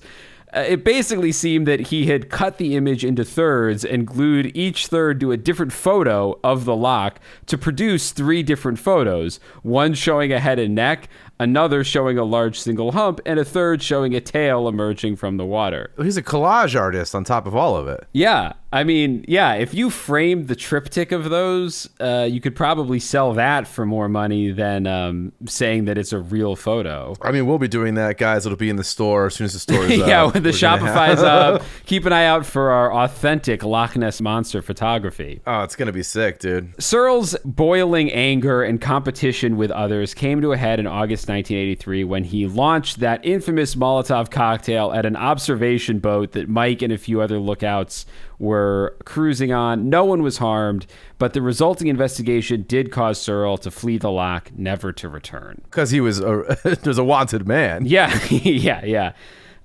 Speaker 4: It basically seemed that he had cut the image into thirds and glued each third to a different photo of the loch to produce 3 different photos, one showing a head and neck, another showing a large single hump, and a third showing a tail emerging from the water.
Speaker 5: He's a collage artist on top of all of it.
Speaker 4: Yeah. I mean, yeah, if you framed the triptych of those, you could probably sell that for more money than saying that it's a real photo.
Speaker 5: I mean, we'll be doing that, guys. It'll be in the store as soon as the store is up.
Speaker 4: Yeah, when the Shopify's up. Keep an eye out for our authentic Loch Ness Monster photography.
Speaker 5: Oh, it's going to be sick, dude.
Speaker 4: Searle's boiling anger and competition with others came to a head in August 1983 when he launched that infamous Molotov cocktail at an observation boat that Mike and a few other lookouts were cruising on. No one was harmed, but the resulting investigation did cause Searle to flee the loch, never to return.
Speaker 5: Because he was there's a wanted man.
Speaker 4: Yeah, yeah.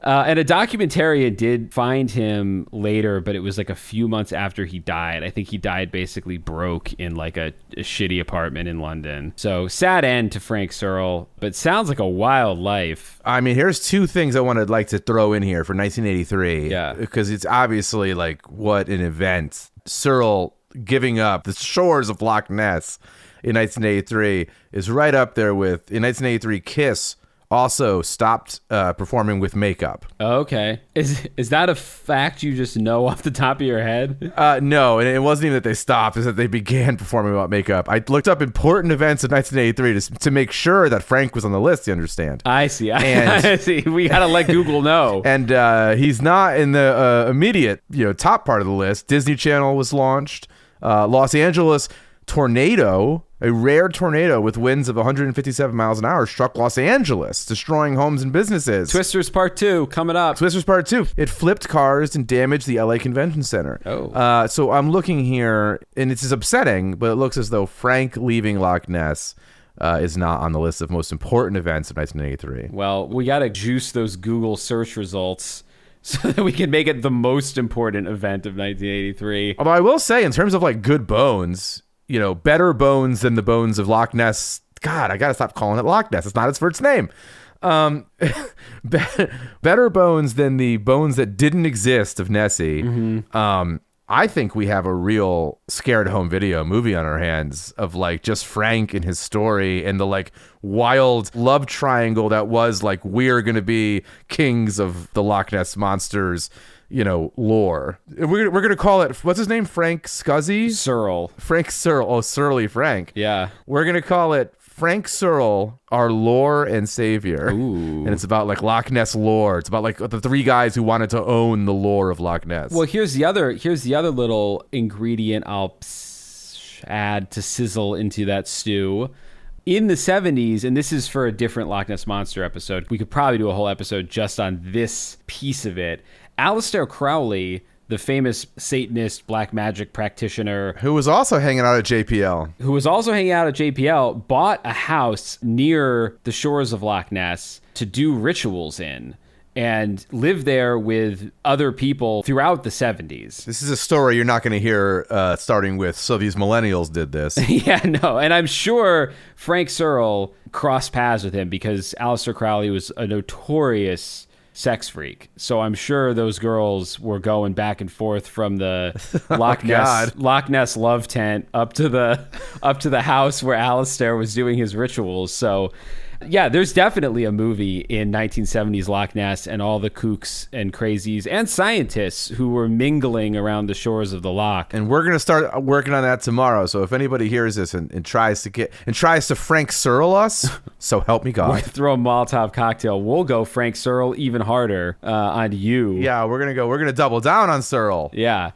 Speaker 4: And a documentarian did find him later, but it was like a few months after he died. I think he died basically broke in like a shitty apartment in London. So sad end to Frank Searle, but sounds like a wild life.
Speaker 5: I mean, here's 2 things I wanted like to throw in here for 1983.
Speaker 4: Yeah.
Speaker 5: Because it's obviously like what an event. Searle giving up the shores of Loch Ness in 1983 is right up there with, in 1983, Kiss also stopped performing with makeup.
Speaker 4: Okay. Is that a fact you just know off the top of your head?
Speaker 5: No, and it wasn't even that they stopped, it's that they began performing without makeup. I looked up important events of 1983 to make sure that Frank was on the list, you understand.
Speaker 4: I see. I see. We got to let Google know.
Speaker 5: And he's not in the immediate top part of the list. Disney Channel was launched. Los Angeles tornado, a rare tornado with winds of 157 miles an hour, struck Los Angeles, destroying homes and businesses.
Speaker 4: Twisters Part 2 coming up.
Speaker 5: Twisters Part 2. It flipped cars and damaged the LA Convention Center.
Speaker 4: Oh.
Speaker 5: So I'm looking here, and it's upsetting, but it looks as though Frank leaving Loch Ness is not on the list of most important events of 1983.
Speaker 4: Well, we got to juice those Google search results so that we can make it the most important event of 1983.
Speaker 5: Although I will say, in terms of like good bones, better bones than the bones of Loch Ness. God, I got to stop calling it Loch Ness. It's not its first name. Better bones than the bones that didn't exist of Nessie. Mm-hmm. I think we have a real scared home video movie on our hands of like just Frank and his story and the like wild love triangle that was like, we're going to be kings of the Loch Ness monsters, lore. We're going to call it, what's his name? Frank Scuzzy?
Speaker 4: Searle.
Speaker 5: Frank Searle. Oh, Surly Frank.
Speaker 4: Yeah.
Speaker 5: We're going to call it Frank Searle, our lore and savior.
Speaker 4: Ooh.
Speaker 5: And it's about like Loch Ness lore. It's about like the three guys who wanted to own the lore of Loch Ness.
Speaker 4: Well, here's the other little ingredient I'll add to sizzle into that stew. In the 70s, and this is for a different Loch Ness Monster episode, we could probably do a whole episode just on this piece of it. Aleister Crowley, the famous Satanist black magic practitioner
Speaker 5: who was also hanging out at JPL,
Speaker 4: bought a house near the shores of Loch Ness to do rituals in and lived there with other people throughout the 70s.
Speaker 5: This is a story you're not going to hear starting with, so these millennials did this.
Speaker 4: Yeah, no. And I'm sure Frank Searle crossed paths with him because Aleister Crowley was a notorious sex freak. So I'm sure those girls were going back and forth from the Loch Ness love tent up to the house where Aleister was doing his rituals. So yeah, there's definitely a movie in 1970s Loch Ness and all the kooks and crazies and scientists who were mingling around the shores of the loch.
Speaker 5: And we're going to start working on that tomorrow. So if anybody hears this and tries to Frank Searle us, so help me God.
Speaker 4: We're gonna throw a Molotov cocktail. We'll go Frank Searle even harder on you.
Speaker 5: Yeah, we're going to double down on Searle.
Speaker 4: Yeah.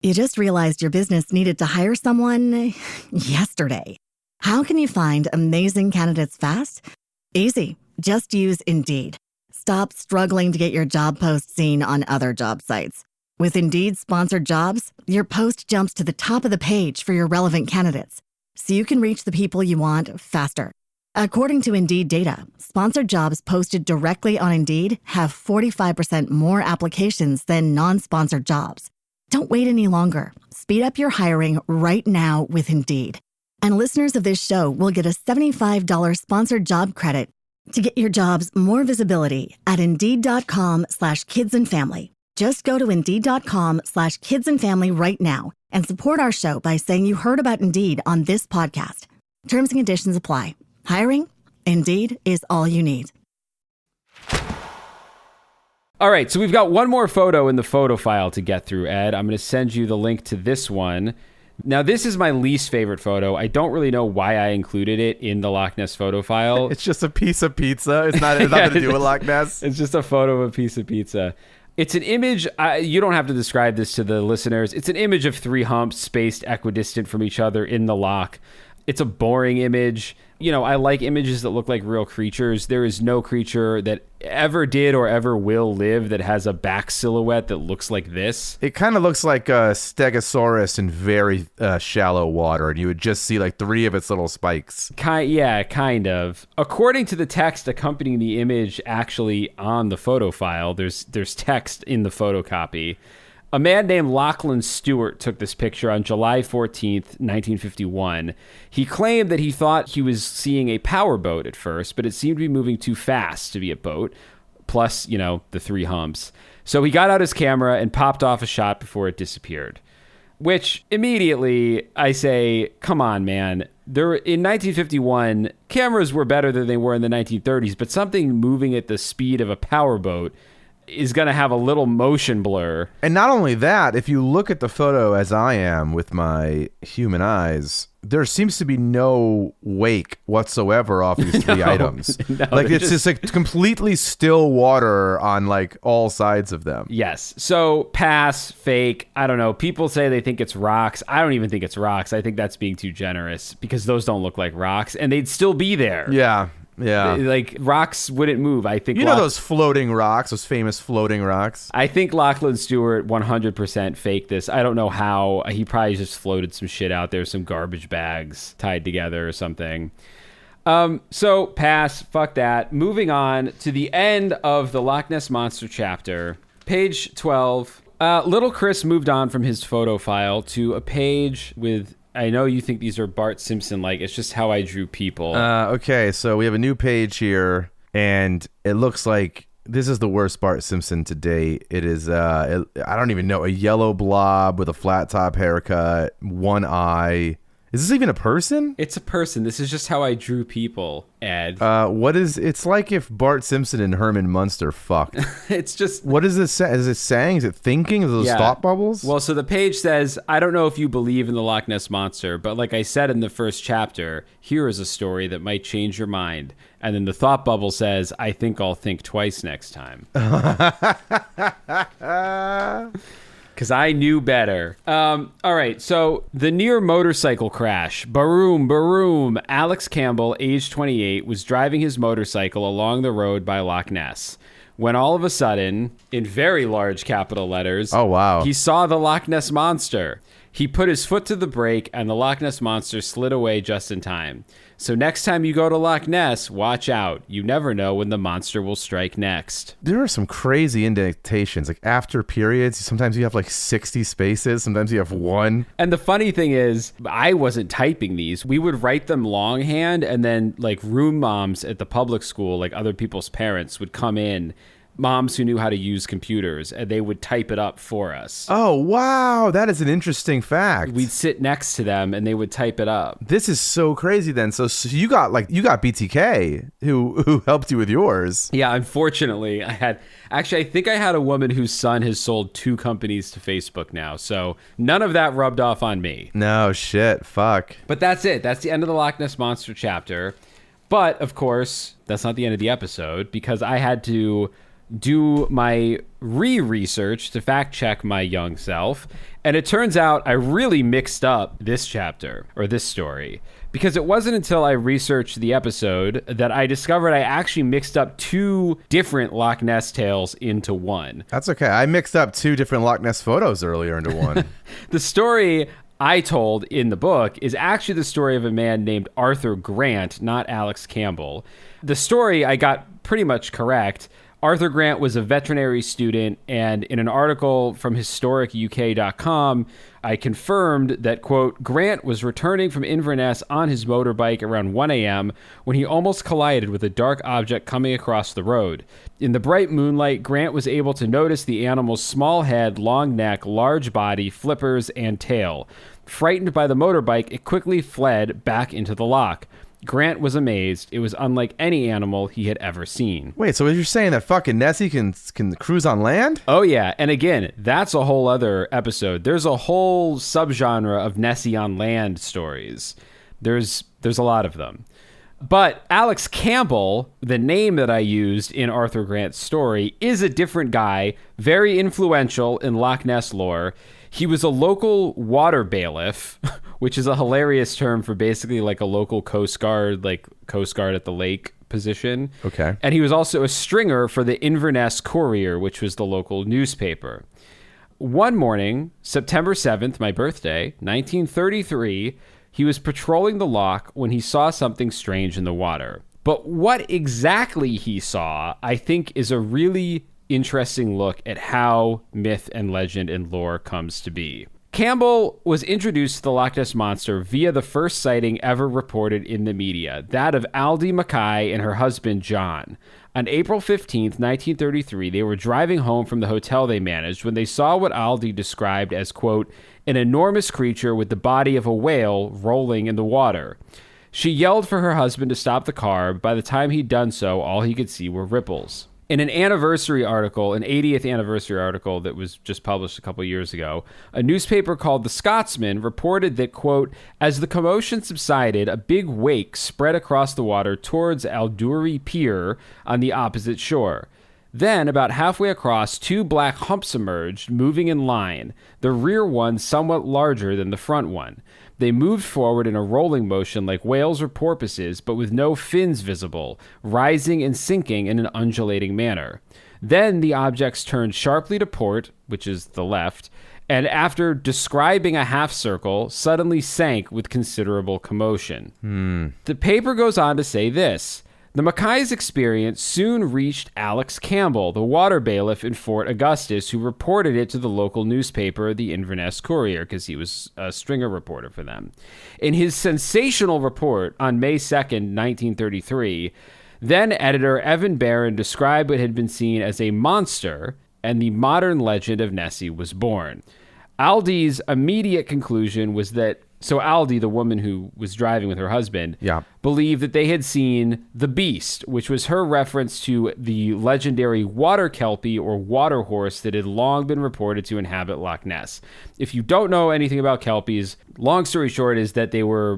Speaker 1: You just realized your business needed to hire someone yesterday. How can you find amazing candidates fast? Easy. Just use Indeed. Stop struggling to get your job post seen on other job sites. With Indeed sponsored jobs, your post jumps to the top of the page for your relevant candidates, so you can reach the people you want faster. According to Indeed data, sponsored jobs posted directly on Indeed have 45% more applications than non-sponsored jobs. Don't wait any longer. Speed up your hiring right now with Indeed. And listeners of this show will get a $75 sponsored job credit to get your jobs more visibility at Indeed.com/kidsandfamily. Just go to Indeed.com/kidsandfamily right now and support our show by saying you heard about Indeed on this podcast. Terms and conditions apply. Hiring? Indeed is all you need.
Speaker 4: All right, so we've got one more photo in the photo file to get through, Ed. I'm going to send you the link to this one. Now, this is my least favorite photo. I don't really know why I included it in the Loch Ness photo file.
Speaker 5: It's just a piece of pizza. It's not nothing to do with Loch Ness.
Speaker 4: It's just a photo of a piece of pizza. It's an image. You don't have to describe this to the listeners. It's an image of three humps spaced equidistant from each other in the loch. It's a boring image. I like images that look like real creatures. There is no creature that ever did or ever will live that has a back silhouette that looks like this.
Speaker 5: It kind of looks like a stegosaurus in very shallow water, and you would just see like three of its little spikes.
Speaker 4: Kind of. According to the text accompanying the image actually on the photo file, there's text in the photocopy. A man named Lachlan Stuart took this picture on July 14th, 1951. He claimed that he thought he was seeing a powerboat at first, but it seemed to be moving too fast to be a boat, plus, the three humps. So he got out his camera and popped off a shot before it disappeared. Which, immediately, I say, come on, man. in 1951, cameras were better than they were in the 1930s, but something moving at the speed of a powerboat is going to have a little motion blur.
Speaker 5: And not only that, if you look at the photo as I am with my human eyes, there seems to be no wake whatsoever off these three items.
Speaker 4: No,
Speaker 5: like it's just like completely still water on like all sides of them.
Speaker 4: Yes. So pass, fake. I don't know. People say they think it's rocks. I don't even think it's rocks. I think that's being too generous because those don't look like rocks and they'd still be there.
Speaker 5: Yeah. Yeah.
Speaker 4: Like rocks wouldn't move. I think
Speaker 5: those floating rocks, those famous floating rocks.
Speaker 4: I think Lachlan Stuart 100% faked this. I don't know how. He probably just floated some shit out there, some garbage bags tied together or something. So pass, fuck that. Moving on to the end of the Loch Ness Monster chapter, page 12. Little Chris moved on from his photo file to a page with, I know you think these are Bart Simpson-like. It's just how I drew people.
Speaker 5: Okay, so we have a new page here, and it looks like this is the worst Bart Simpson to date. It is, I don't even know, a yellow blob with a flat top haircut, one eye. Is this even a person?
Speaker 4: It's a person. This is just how I drew people, Ed.
Speaker 5: It's like if Bart Simpson and Herman Munster fucked.
Speaker 4: It's just...
Speaker 5: What is this? Is it saying? Is it thinking? Is those thought bubbles?
Speaker 4: Well, so the page says, I don't know if you believe in the Loch Ness Monster, but like I said in the first chapter, here is a story that might change your mind. And then the thought bubble says, I think I'll think twice next time. Because I knew better. All right, so the near motorcycle crash. Baroom, baroom. Alex Campbell, age 28, was driving his motorcycle along the road by Loch Ness when all of a sudden, in very large capital letters,
Speaker 5: oh wow,
Speaker 4: he saw the Loch Ness Monster. He put his foot to the brake and the Loch Ness Monster slid away just in time. So next time you go to Loch Ness, watch out. You never know when the monster will strike next.
Speaker 5: There are some crazy indentations, like after periods. Sometimes you have like 60 spaces. Sometimes you have one.
Speaker 4: And the funny thing is, I wasn't typing these. We would write them longhand, and then like room moms at the public school, like other people's parents, would come in, moms who knew how to use computers, and they would type it up for us.
Speaker 5: Oh, wow. That is an interesting fact.
Speaker 4: We'd sit next to them and they would type it up.
Speaker 5: This is so crazy then. So you got BTK who helped you with yours.
Speaker 4: Yeah, unfortunately, I think I had a woman whose son has sold 2 companies to Facebook now. So none of that rubbed off on me.
Speaker 5: No shit. Fuck.
Speaker 4: But that's it. That's the end of the Loch Ness Monster chapter. But of course, that's not the end of the episode because I had to do my research to fact check my young self. And it turns out I really mixed up this chapter or this story because it wasn't until I researched the episode that I discovered I actually mixed up 2 different Loch Ness tales into one.
Speaker 5: That's okay. I mixed up 2 different Loch Ness photos earlier into one.
Speaker 4: The story I told in the book is actually the story of a man named Arthur Grant, not Alex Campbell. The story I got pretty much correct. Arthur Grant was a veterinary student, and in an article from historicuk.com, I confirmed that, quote, Grant was returning from Inverness on his motorbike around 1 a.m. when he almost collided with a dark object coming across the road. In the bright moonlight, Grant was able to notice the animal's small head, long neck, large body, flippers, and tail. Frightened by the motorbike, it quickly fled back into the loch. Grant was amazed. It was unlike any animal he had ever seen.
Speaker 5: Wait, so you're saying that fucking Nessie can cruise on land?
Speaker 4: Oh, yeah. And again, that's a whole other episode. There's a whole subgenre of Nessie on land stories. There's a lot of them. But Alex Campbell, the name that I used in Arthur Grant's story, is a different guy, very influential in Loch Ness lore. He was a local water bailiff, which is a hilarious term for basically like a local Coast Guard, like Coast Guard at the lake position.
Speaker 5: Okay.
Speaker 4: And he was also a stringer for the Inverness Courier, which was the local newspaper. One morning, September 7th, my birthday, 1933, he was patrolling the loch when he saw something strange in the water. But what exactly he saw, I think, is a really interesting look at how myth and legend and lore comes to be. Campbell was introduced to the Loch Ness Monster via the first sighting ever reported in the media, that of Aldi Mackay and her husband, John. On April 15th, 1933, they were driving home from the hotel they managed when they saw what Aldi described as, quote, an enormous creature with the body of a whale rolling in the water. She yelled for her husband to stop the car, but by the time he'd done so, all he could see were ripples. In an anniversary article, an 80th anniversary article that was just published a couple years ago, a newspaper called The Scotsman reported that, quote, as the commotion subsided, a big wake spread across the water towards Aviary Pier on the opposite shore. Then, about halfway across, two black humps emerged, moving in line, the rear one somewhat larger than the front one. They moved forward in a rolling motion like whales or porpoises, but with no fins visible, rising and sinking in an undulating manner. Then the objects turned sharply to port, which is the left, and after describing a half circle, suddenly sank with considerable commotion. The paper goes on to say this. The Mackay's experience soon reached Alex Campbell, the water bailiff in Fort Augustus, who reported it to the local newspaper, the Inverness Courier, because he was a stringer reporter for them. In his sensational report on May 2nd, 1933, then editor Evan Barron described what had been seen as a monster, and the modern legend of Nessie was born. Aldi's immediate conclusion was that so Aldi, the woman who was driving with her husband, believed that they had seen the beast, which was her reference to the legendary water kelpie or water horse that had long been reported to inhabit Loch Ness. If you don't know anything about kelpies, long story short is that they're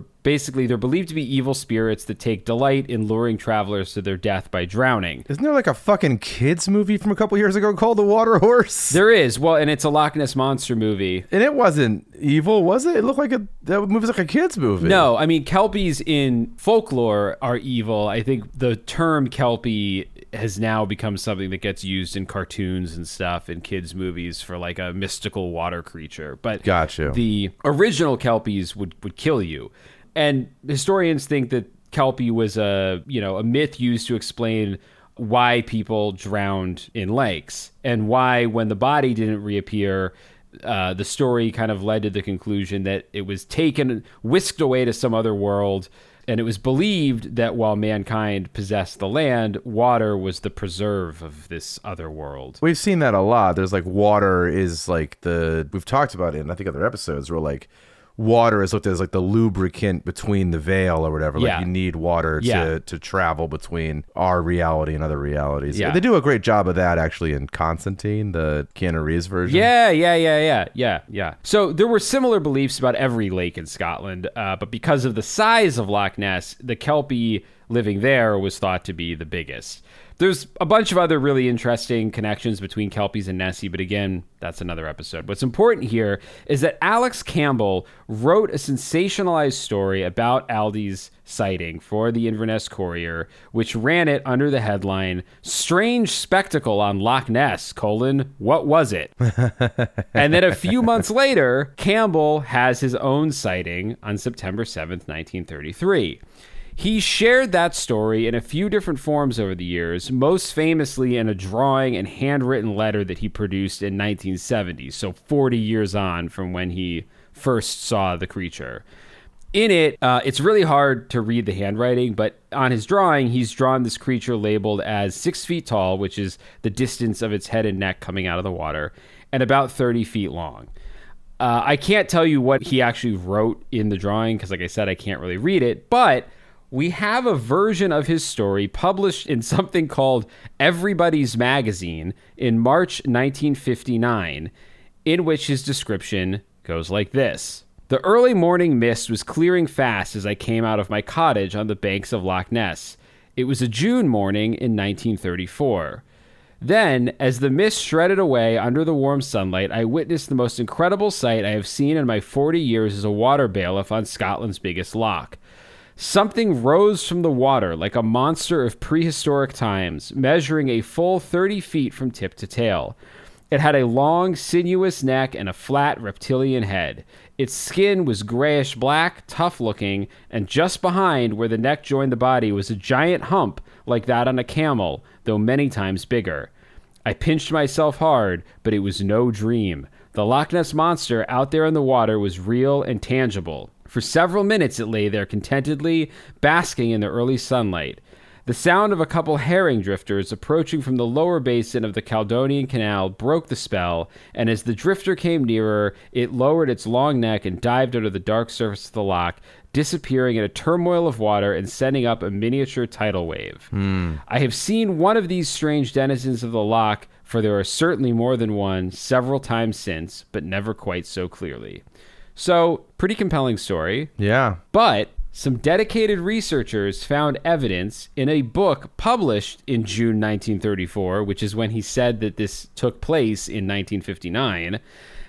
Speaker 4: believed to be evil spirits that take delight in luring travelers to their death by drowning.
Speaker 5: Isn't there like a fucking kids movie from a couple years ago called The Water Horse?
Speaker 4: There is. Well, and it's a Loch Ness Monster movie.
Speaker 5: And it wasn't evil, was it? It looked like that movie was like a kids movie.
Speaker 4: No, I mean, kelpies in folklore are evil. I think the term kelpie has now become something that gets used in cartoons and stuff in kids' movies for like a mystical water creature. But
Speaker 5: Gotcha.
Speaker 4: The original kelpies would kill you. And historians think that kelpie was a myth used to explain why people drowned in lakes and why when the body didn't reappear, the story kind of led to the conclusion that it was whisked away to some other world. And it was believed that while mankind possessed the land, water was the preserve of this other world.
Speaker 5: We've seen that a lot. There's like water is like we've talked about it in I think other episodes where like water is looked at as like the lubricant between the veil or whatever. Like you need water to travel between our reality and other realities.
Speaker 4: Yeah.
Speaker 5: They do a great job of that actually in Constantine, the Keanu Reeves version.
Speaker 4: Yeah. So there were similar beliefs about every lake in Scotland, but because of the size of Loch Ness, the kelpie living there was thought to be the biggest. There's a bunch of other really interesting connections between kelpies and Nessie, but again, that's another episode. What's important here is that Alex Campbell wrote a sensationalized story about Aldi's sighting for the Inverness Courier, which ran it under the headline, Strange Spectacle on Loch Ness, what was it? And then a few months later, Campbell has his own sighting on September 7th, 1933. He shared that story in a few different forms over the years, most famously in a drawing and handwritten letter that he produced in 1970, so 40 years on from when he first saw the creature. In it, it's really hard to read the handwriting, but on his drawing, he's drawn this creature labeled as 6 feet tall, which is the distance of its head and neck coming out of the water, and about 30 feet long. I can't tell you what he actually wrote in the drawing, because like I said, I can't really read it, but we have a version of his story published in something called Everybody's Magazine in March 1959, in which his description goes like this. The early morning mist was clearing fast as I came out of my cottage on the banks of Loch Ness. It was a June morning in 1934. Then, as the mist shredded away under the warm sunlight, I witnessed the most incredible sight I have seen in my 40 years as a water bailiff on Scotland's biggest loch. Something rose from the water like a monster of prehistoric times, measuring a full 30 feet from tip to tail. It had a long, sinuous neck and a flat reptilian head. Its skin was grayish-black, tough-looking, and just behind where the neck joined the body was a giant hump like that on a camel, though many times bigger. I pinched myself hard, but it was no dream. The Loch Ness Monster out there in the water was real and tangible. For several minutes it lay there contentedly, basking in the early sunlight. The sound of a couple herring drifters approaching from the lower basin of the Caledonian Canal broke the spell, and as the drifter came nearer, it lowered its long neck and dived under the dark surface of the loch, disappearing in a turmoil of water and sending up a miniature tidal wave. I have seen one of these strange denizens of the loch, for there are certainly more than one, several times since, but never quite so clearly. So, pretty compelling story.
Speaker 5: Yeah.
Speaker 4: But some dedicated researchers found evidence in a book published in June 1934, which is when he said that this took place in 1959,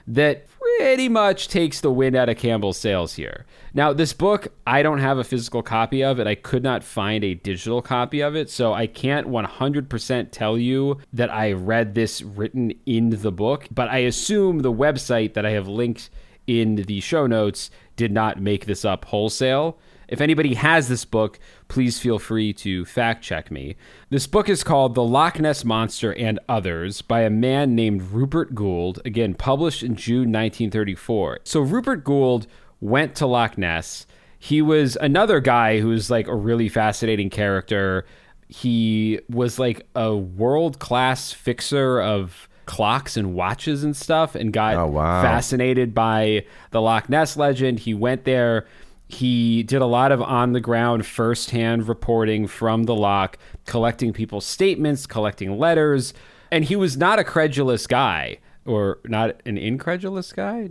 Speaker 4: that pretty much takes the wind out of Campbell's sails here. Now, this book, I don't have a physical copy of it. I could not find a digital copy of it, so I can't 100% tell you that I read this written in the book, but I assume the website that I have linked in the show notes did not make this up wholesale. If anybody has this book, please feel free to fact check me. This book is called The Loch Ness Monster and Others by a man named Rupert Gould, again, published in June 1934. So Rupert Gould went to Loch Ness. He was another guy who's like a really fascinating character. He was like a world-class fixer of clocks and watches and stuff and got fascinated by the Loch Ness legend. He went there. He did a lot of on-the-ground, first-hand reporting from the loch, collecting people's statements, collecting letters, and he was not a credulous guy, or not an incredulous guy.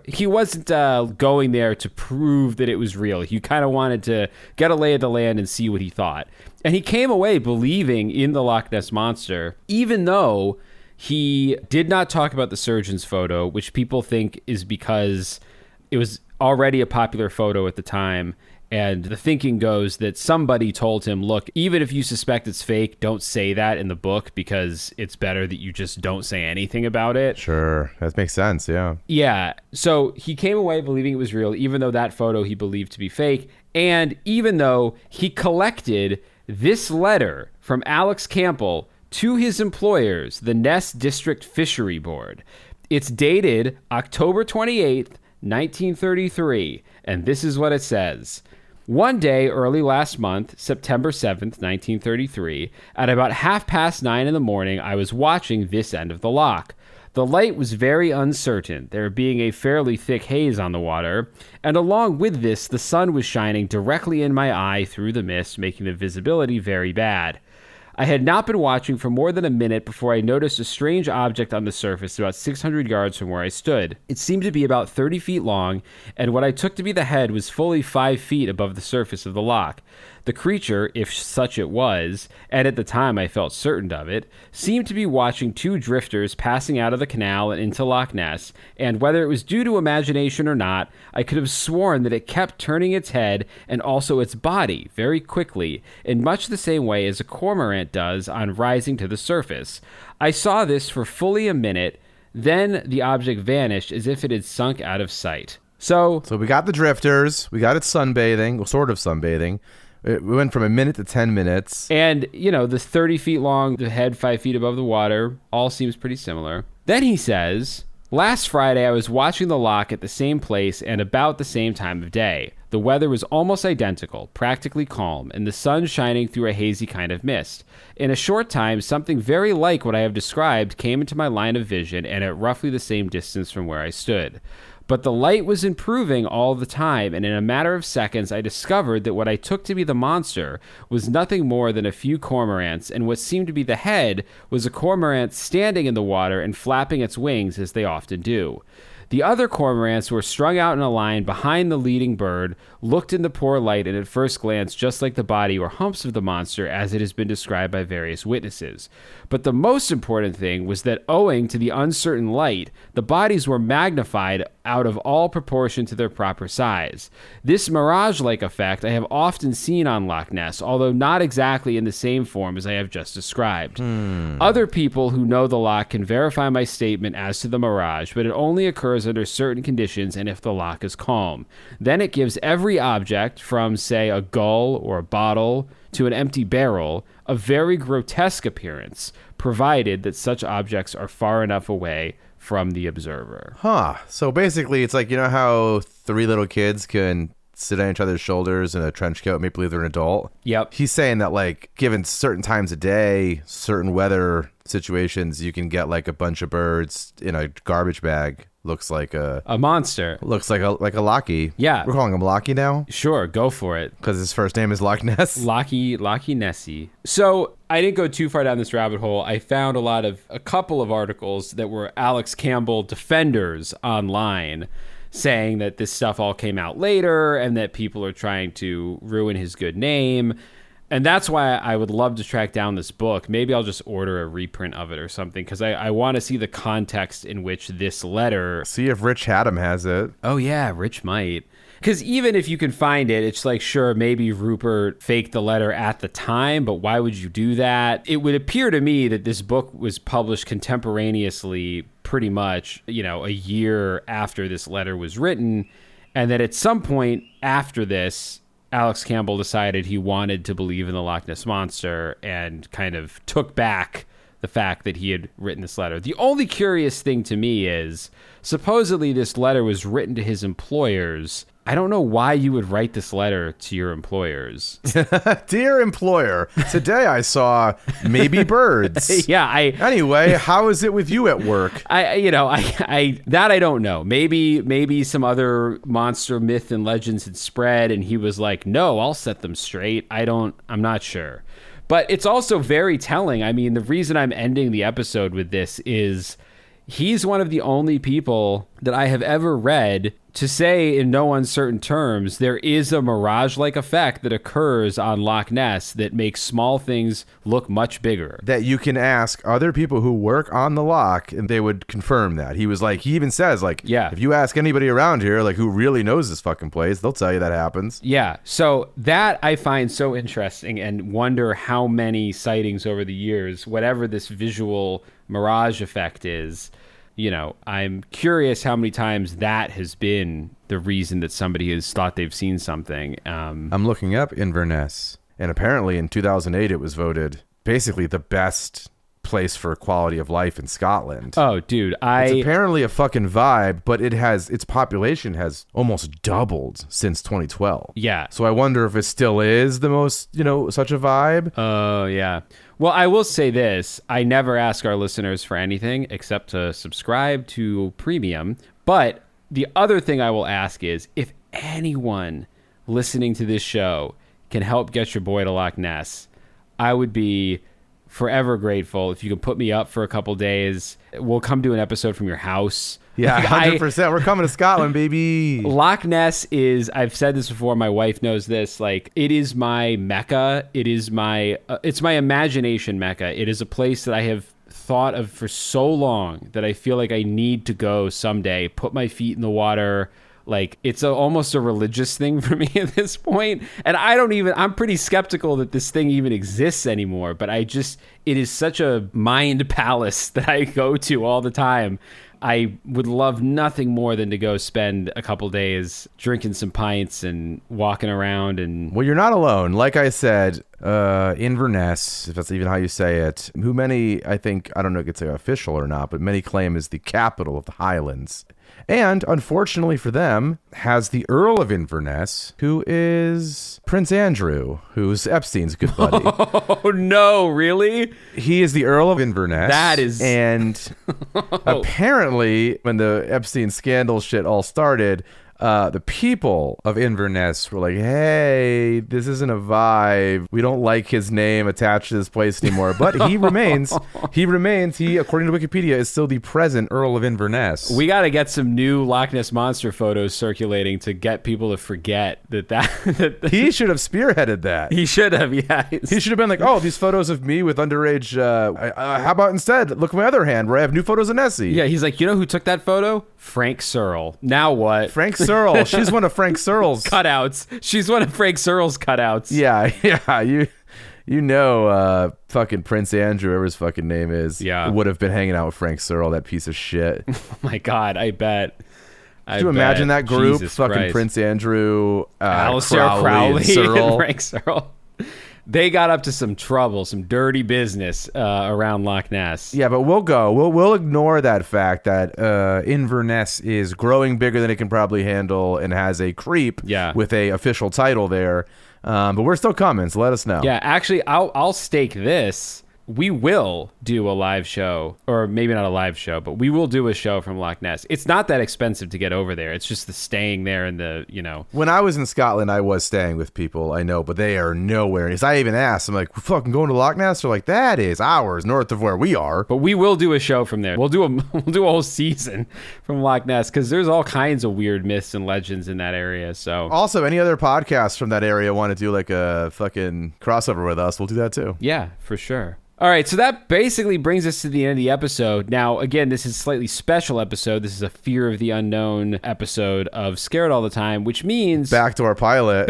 Speaker 4: He wasn't going there to prove that it was real. He kind of wanted to get a lay of the land and see what he thought. And he came away believing in the Loch Ness Monster, even though he did not talk about the surgeon's photo, which people think is because it was already a popular photo at the time, and the thinking goes that somebody told him, look, even if you suspect it's fake, don't say that in the book because it's better that you just don't say anything about it.
Speaker 5: Sure, that makes sense.
Speaker 4: Yeah, so he came away believing it was real, even though that photo he believed to be fake, and even though he collected this letter from Alex Campbell to his employers, the Ness District Fishery Board. It's dated October 28th, 1933, and this is what it says. One day early last month, September 7th, 1933, at about 9:30 in the morning, I was watching this end of the loch. The light was very uncertain, there being a fairly thick haze on the water, and along with this, the sun was shining directly in my eye through the mist, making the visibility very bad. I had not been watching for more than a minute before I noticed a strange object on the surface about 600 yards from where I stood. It seemed to be about 30 feet long, and what I took to be the head was fully 5 feet above the surface of the loch. The creature, if such it was, and at the time I felt certain of it, seemed to be watching two drifters passing out of the canal and into Loch Ness, and whether it was due to imagination or not, I could have sworn that it kept turning its head and also its body very quickly, in much the same way as a cormorant does on rising to the surface. I saw this for fully a minute, then the object vanished as if it had sunk out of sight. So
Speaker 5: we got the drifters, we got it sunbathing, well, sort of sunbathing. We went from a minute to 10 minutes.
Speaker 4: And, you know, this 30 feet long, the head 5 feet above the water, all seems pretty similar. Then he says, last Friday I was watching the loch at the same place and about the same time of day. The weather was almost identical, practically calm, and the sun shining through a hazy kind of mist. In a short time, something very like what I have described came into my line of vision and at roughly the same distance from where I stood. But the light was improving all the time, and in a matter of seconds I discovered that what I took to be the monster was nothing more than a few cormorants, and what seemed to be the head was a cormorant standing in the water and flapping its wings as they often do. The other cormorants were strung out in a line behind the leading bird, looked in the poor light, and at first glance just like the body or humps of the monster as it has been described by various witnesses. But the most important thing was that owing to the uncertain light, the bodies were magnified out of all proportion to their proper size. This mirage-like effect I have often seen on Loch Ness, although not exactly in the same form as I have just described. Other people who know the loch can verify my statement as to the mirage, but it only occurs under certain conditions and if the loch is calm. Then it gives every object, from, say, a gull or a bottle to an empty barrel, a very grotesque appearance, provided that such objects are far enough away from the observer.
Speaker 5: Huh. So basically, it's like, you know how 3 little kids can sit on each other's shoulders in a trench coat and make believe they're an adult?
Speaker 4: Yep.
Speaker 5: He's saying that, like, given certain times of day, certain weather situations, you can get like a bunch of birds in a garbage bag. Looks like a
Speaker 4: monster.
Speaker 5: Looks like a Lockie.
Speaker 4: Yeah.
Speaker 5: We're calling him Lockie now?
Speaker 4: Sure, go for it.
Speaker 5: Because his first name is Loch Ness?
Speaker 4: Lockie Nessie. So I didn't go too far down this rabbit hole. I found a couple of articles that were Alex Campbell defenders online saying that this stuff all came out later and that people are trying to ruin his good name. And that's why I would love to track down this book. Maybe I'll just order a reprint of it or something, because I want to see the context in which this letter...
Speaker 5: See if Rich Haddam has it.
Speaker 4: Oh, yeah, Rich might. Because even if you can find it, it's like, sure, maybe Rupert faked the letter at the time, but why would you do that? It would appear to me that this book was published contemporaneously, pretty much, a year after this letter was written, and that at some point after this, Alex Campbell decided he wanted to believe in the Loch Ness Monster and kind of took back the fact that he had written this letter. The only curious thing to me is, supposedly this letter was written to his employers. I don't know why you would write this letter to your employers.
Speaker 5: Dear employer, today I saw maybe birds.
Speaker 4: Yeah,
Speaker 5: Anyway, how is it with you at work?
Speaker 4: I don't know. Maybe some other monster myth and legends had spread and he was like, "No, I'll set them straight." I'm not sure. But it's also very telling. I mean, the reason I'm ending the episode with this is he's one of the only people that I have ever read to say in no uncertain terms there is a mirage-like effect that occurs on Loch Ness that makes small things look much bigger.
Speaker 5: That you can ask other people who work on the loch and they would confirm that. He even says, like,
Speaker 4: yeah,
Speaker 5: if you ask anybody around here, like, who really knows this fucking place, they'll tell you that happens.
Speaker 4: Yeah, so that I find so interesting and wonder how many sightings over the years, whatever this visual mirage effect is, I'm curious how many times that has been the reason that somebody has thought they've seen something.
Speaker 5: I'm looking up Inverness, and apparently in 2008 it was voted basically the best place for quality of life in Scotland.
Speaker 4: Oh, dude,
Speaker 5: it's apparently a fucking vibe, but its population has almost doubled since 2012.
Speaker 4: Yeah.
Speaker 5: So I wonder if it still is the most, such a vibe.
Speaker 4: Oh, yeah. Well, I will say this. I never ask our listeners for anything except to subscribe to Premium. But the other thing I will ask is if anyone listening to this show can help get your boy to Loch Ness, I would be forever grateful if you can put me up for a couple days. We'll come do an episode from your house.
Speaker 5: Yeah, 100%. We're coming to Scotland, baby.
Speaker 4: Loch Ness is, I've said this before, my wife knows this, like, it is my Mecca. It is it's my imagination Mecca. It is a place that I have thought of for so long that I feel like I need to go someday, put my feet in the water. Like, it's almost a religious thing for me at this point. And I'm pretty skeptical that this thing even exists anymore. But it is such a mind palace that I go to all the time. I would love nothing more than to go spend a couple days drinking some pints and walking around. And
Speaker 5: well, you're not alone. Like I said, Inverness, if that's even how you say it, who many, I think, I don't know if it's official or not, but many claim is the capital of the Highlands. And unfortunately for them, has the Earl of Inverness, who is Prince Andrew, who's Epstein's good buddy.
Speaker 4: Oh, no, really?
Speaker 5: He is the Earl of Inverness.
Speaker 4: That is...
Speaker 5: And apparently, when the Epstein scandal shit all started, the people of Inverness were like, hey, this isn't a vibe. We don't like his name attached to this place anymore. But he remains, he, according to Wikipedia, is still the present Earl of Inverness.
Speaker 4: We got to get some new Loch Ness Monster photos circulating to get people to forget that
Speaker 5: he should have spearheaded that.
Speaker 4: He should have, yeah.
Speaker 5: He should have been like, oh, these photos of me with underage, how about instead, look at my other hand where I have new photos of Nessie.
Speaker 4: Yeah, he's like, you know who took that photo? Frank Searle. Now what?
Speaker 5: Frank Searle. She's one of Frank Searle's
Speaker 4: cutouts. She's one of Frank Searle's cutouts.
Speaker 5: Yeah. Fucking Prince Andrew, whatever his fucking name is, would have been hanging out with Frank Searle, that piece of shit. Oh
Speaker 4: my God, I bet.
Speaker 5: Could you imagine that group?
Speaker 4: Jesus
Speaker 5: fucking
Speaker 4: Christ.
Speaker 5: Prince Andrew,
Speaker 4: Alistair Crowley
Speaker 5: Searle.
Speaker 4: and Frank Searle. they got up to some trouble, some dirty business around Loch Ness.
Speaker 5: Yeah, but we'll go. We'll ignore that fact that Inverness is growing bigger than it can probably handle and has a creep with a official title there. But we're still coming, so let us know.
Speaker 4: Yeah, actually, I'll stake this. We will do a live show, or maybe not a live show, but we will do a show from Loch Ness. It's not that expensive to get over there. It's just the staying there and the,
Speaker 5: When I was in Scotland, I was staying with people, I know, but they are nowhere. As I even asked, I'm like, we fucking going to Loch Ness? They're like, that is hours north of where we are.
Speaker 4: But we will do a show from there. We'll do a whole season from Loch Ness because there's all kinds of weird myths and legends in that area. So
Speaker 5: also, any other podcasts from that area want to do like a fucking crossover with us, we'll do that too.
Speaker 4: Yeah, for sure. All right, so that basically brings us to the end of the episode. Now, again, this is a slightly special episode. This is a Fear of the Unknown episode of Scared All the Time, which means...
Speaker 5: Back to our pilot.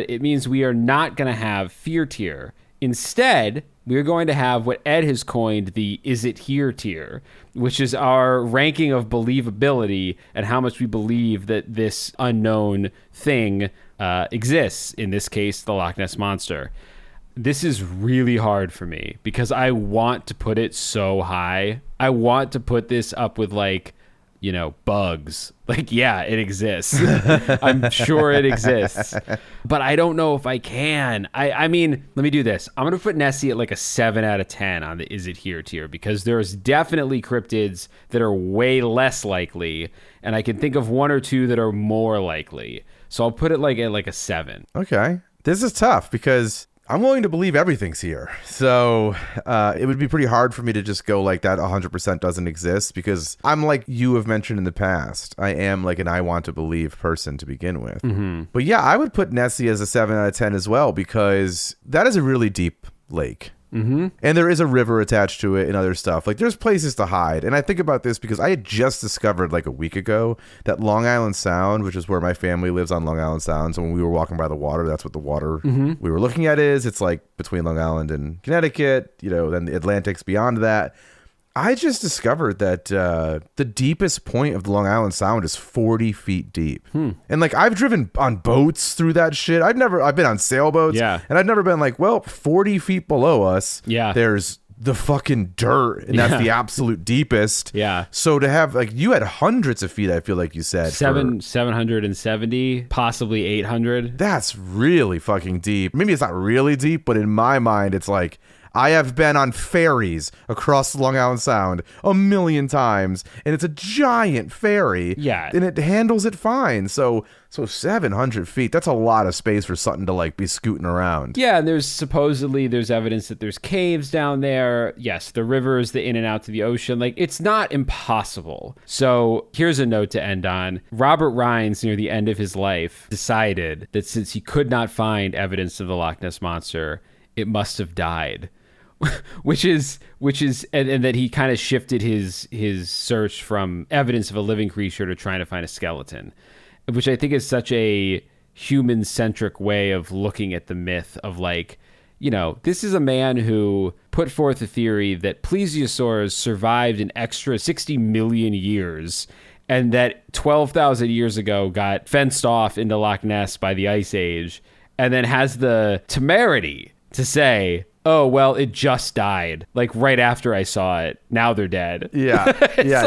Speaker 4: It means we are not going to have Fear Tier. Instead, we are going to have what Ed has coined the Is It Here tier, which is our ranking of believability and how much we believe that this unknown thing exists. In this case, the Loch Ness Monster. This is really hard for me because I want to put it so high. I want to put this up with bugs. Like, yeah, it exists. I'm sure it exists. But I don't know if I can. I mean, let me do this. I'm going to put Nessie at like a 7 out of 10 on the Is It Here tier because there's definitely cryptids that are way less likely. And I can think of one or two that are more likely. So I'll put it at like a 7.
Speaker 5: Okay. This is tough because... I'm willing to believe everything's here. So it would be pretty hard for me to just go like that 100% doesn't exist because I'm like you have mentioned in the past. I am like an I want to believe person to begin with. Mm-hmm. But yeah, I would put Nessie as a 7 out of 10 as well because that is a really deep lake. Mm-hmm. And there is a river attached to it and other stuff. Like there's places to hide. And I think about this because I had just discovered like a week ago that Long Island Sound, which is where my family lives on Long Island Sound. So when we were walking by the water, that's what the water we were looking at is. It's like between Long Island and Connecticut, then the Atlantic's beyond that. I just discovered that the deepest point of the Long Island Sound is 40 feet deep. And like I've driven on boats through that shit. I've been on sailboats.
Speaker 4: Yeah.
Speaker 5: And I've never been like, 40 feet below us, there's the fucking dirt. And that's the absolute deepest.
Speaker 4: Yeah.
Speaker 5: So to have like, you had hundreds of feet, I feel like you said.
Speaker 4: 770, possibly 800.
Speaker 5: That's really fucking deep. Maybe it's not really deep, but in my mind, it's like, I have been on ferries across the Long Island Sound a million times, and it's a giant ferry.
Speaker 4: Yeah.
Speaker 5: And it handles it fine. So 700 feet, that's a lot of space for something to like be scooting around.
Speaker 4: Yeah, and there's evidence that there's caves down there. Yes, the rivers, the in and out to the ocean. Like, it's not impossible. So here's a note to end on. Robert Rhines, near the end of his life, decided that since he could not find evidence of the Loch Ness Monster, it must have died. which is and that he kind of shifted his search from evidence of a living creature to trying to find a skeleton, which I think is such a human-centric way of looking at the myth of like, this is a man who put forth a theory that plesiosaurs survived an extra 60 million years and that 12,000 years ago got fenced off into Loch Ness by the Ice Age, and then has the temerity to say, oh, well, it just died. Like right after I saw it. Now they're dead.
Speaker 5: Yeah.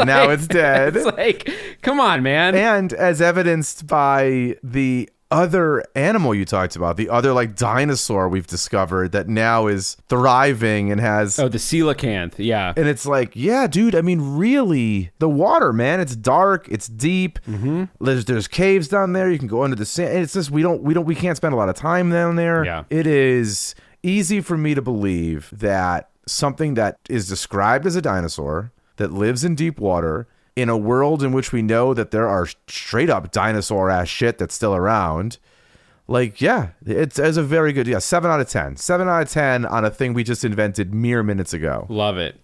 Speaker 5: Now it's dead.
Speaker 4: It's like, come on, man.
Speaker 5: And as evidenced by the other animal you talked about, the other like dinosaur we've discovered that now is thriving and has...
Speaker 4: Oh, the coelacanth. Yeah.
Speaker 5: And it's like, yeah, dude, I mean, really, the water, man, it's dark, it's deep. Mm-hmm. There's caves down there. You can go under the sand. It's just, we can't spend a lot of time down there.
Speaker 4: Yeah.
Speaker 5: It is easy for me to believe that something that is described as a dinosaur that lives in deep water in a world in which we know that there are straight up dinosaur ass shit that's still around. Like, yeah, it's a very good, 7 out of 10. 7 out of 10 on a thing we just invented mere minutes ago.
Speaker 4: Love it.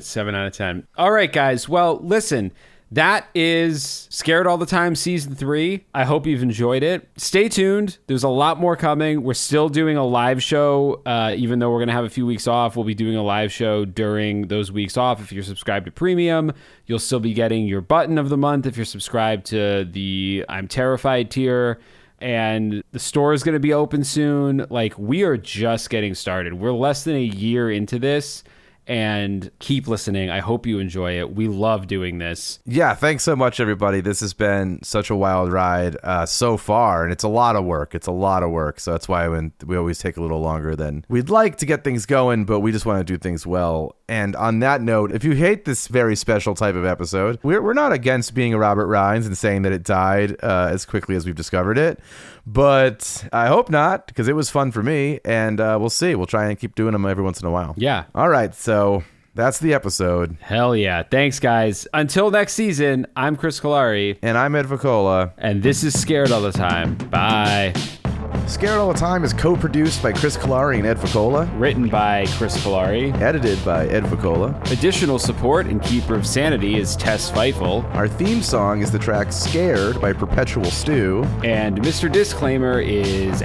Speaker 4: 7 out of 10. All right, guys. Well, listen, that is Scared All the Time Season 3. I hope you've enjoyed it. Stay tuned. There's a lot more coming. We're still doing a live show. Even though we're going to have a few weeks off, we'll be doing a live show during those weeks off. If you're subscribed to Premium, you'll still be getting your button of the month if you're subscribed to the I'm Terrified tier. and the store is going to be open soon. Like, we are just getting started. We're less than a year into this. And keep listening. I hope you enjoy it. We love doing this.
Speaker 5: Yeah, thanks so much, everybody. This has been such a wild ride so far, and it's a lot of work. So that's why we always take a little longer than we'd like to get things going, but we just want to do things well. And on that note, if you hate this very special type of episode, we're not against being a Robert Rhines and saying that it died as quickly as we've discovered it. But I hope not, because it was fun for me, and we'll see. We'll try and keep doing them every once in a while.
Speaker 4: Yeah.
Speaker 5: All right, so that's the episode.
Speaker 4: Hell yeah. Thanks, guys. Until next season, I'm Chris Cullari.
Speaker 5: And I'm Ed Voccola.
Speaker 4: And this is Scared All the Time. Bye.
Speaker 5: Scared All the Time is co-produced by Chris Cullari and Ed Voccola.
Speaker 4: Written by Chris Cullari.
Speaker 5: Edited by Ed Voccola.
Speaker 4: Additional support and Keeper of Sanity is Tess Feifel.
Speaker 5: Our theme song is the track Scared by Perpetual Stew.
Speaker 4: And Mr. Disclaimer is...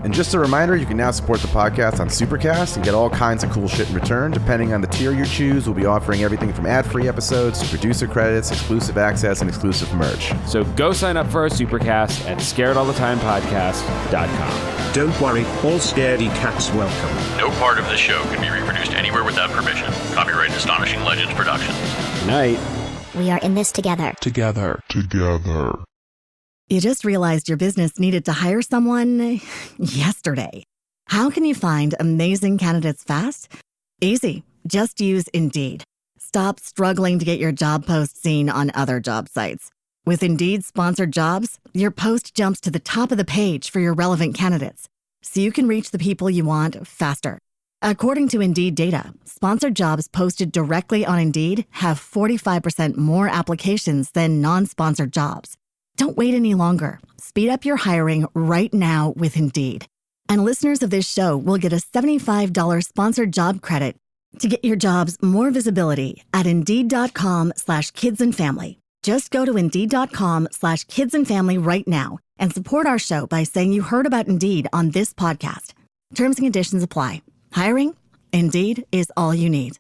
Speaker 5: And just a reminder, you can now support the podcast on Supercast and get all kinds of cool shit in return. Depending on the tier you choose, we'll be offering everything from ad-free episodes to producer credits, exclusive access, and exclusive merch.
Speaker 4: So go sign up for our Supercast at scaredallthetimepodcast.com.
Speaker 6: Don't worry, all scaredy cats welcome.
Speaker 3: No part of this show can be reproduced anywhere without permission. Copyright Astonishing Legends Productions.
Speaker 4: Good night.
Speaker 2: We are in this together.
Speaker 7: Together.
Speaker 1: You just realized your business needed to hire someone yesterday. How can you find amazing candidates fast? Easy. Just use Indeed. Stop struggling to get your job post seen on other job sites. With Indeed sponsored jobs, your post jumps to the top of the page for your relevant candidates, so you can reach the people you want faster. According to Indeed data, sponsored jobs posted directly on Indeed have 45% more applications than non-sponsored jobs. Don't wait any longer. Speed up your hiring right now with Indeed. And listeners of this show will get a $75 sponsored job credit to get your jobs more visibility at Indeed.com/kidsandfamily. Just go to Indeed.com/kidsandfamily right now and support our show by saying you heard about Indeed on this podcast. Terms and conditions apply. Hiring? Indeed is all you need.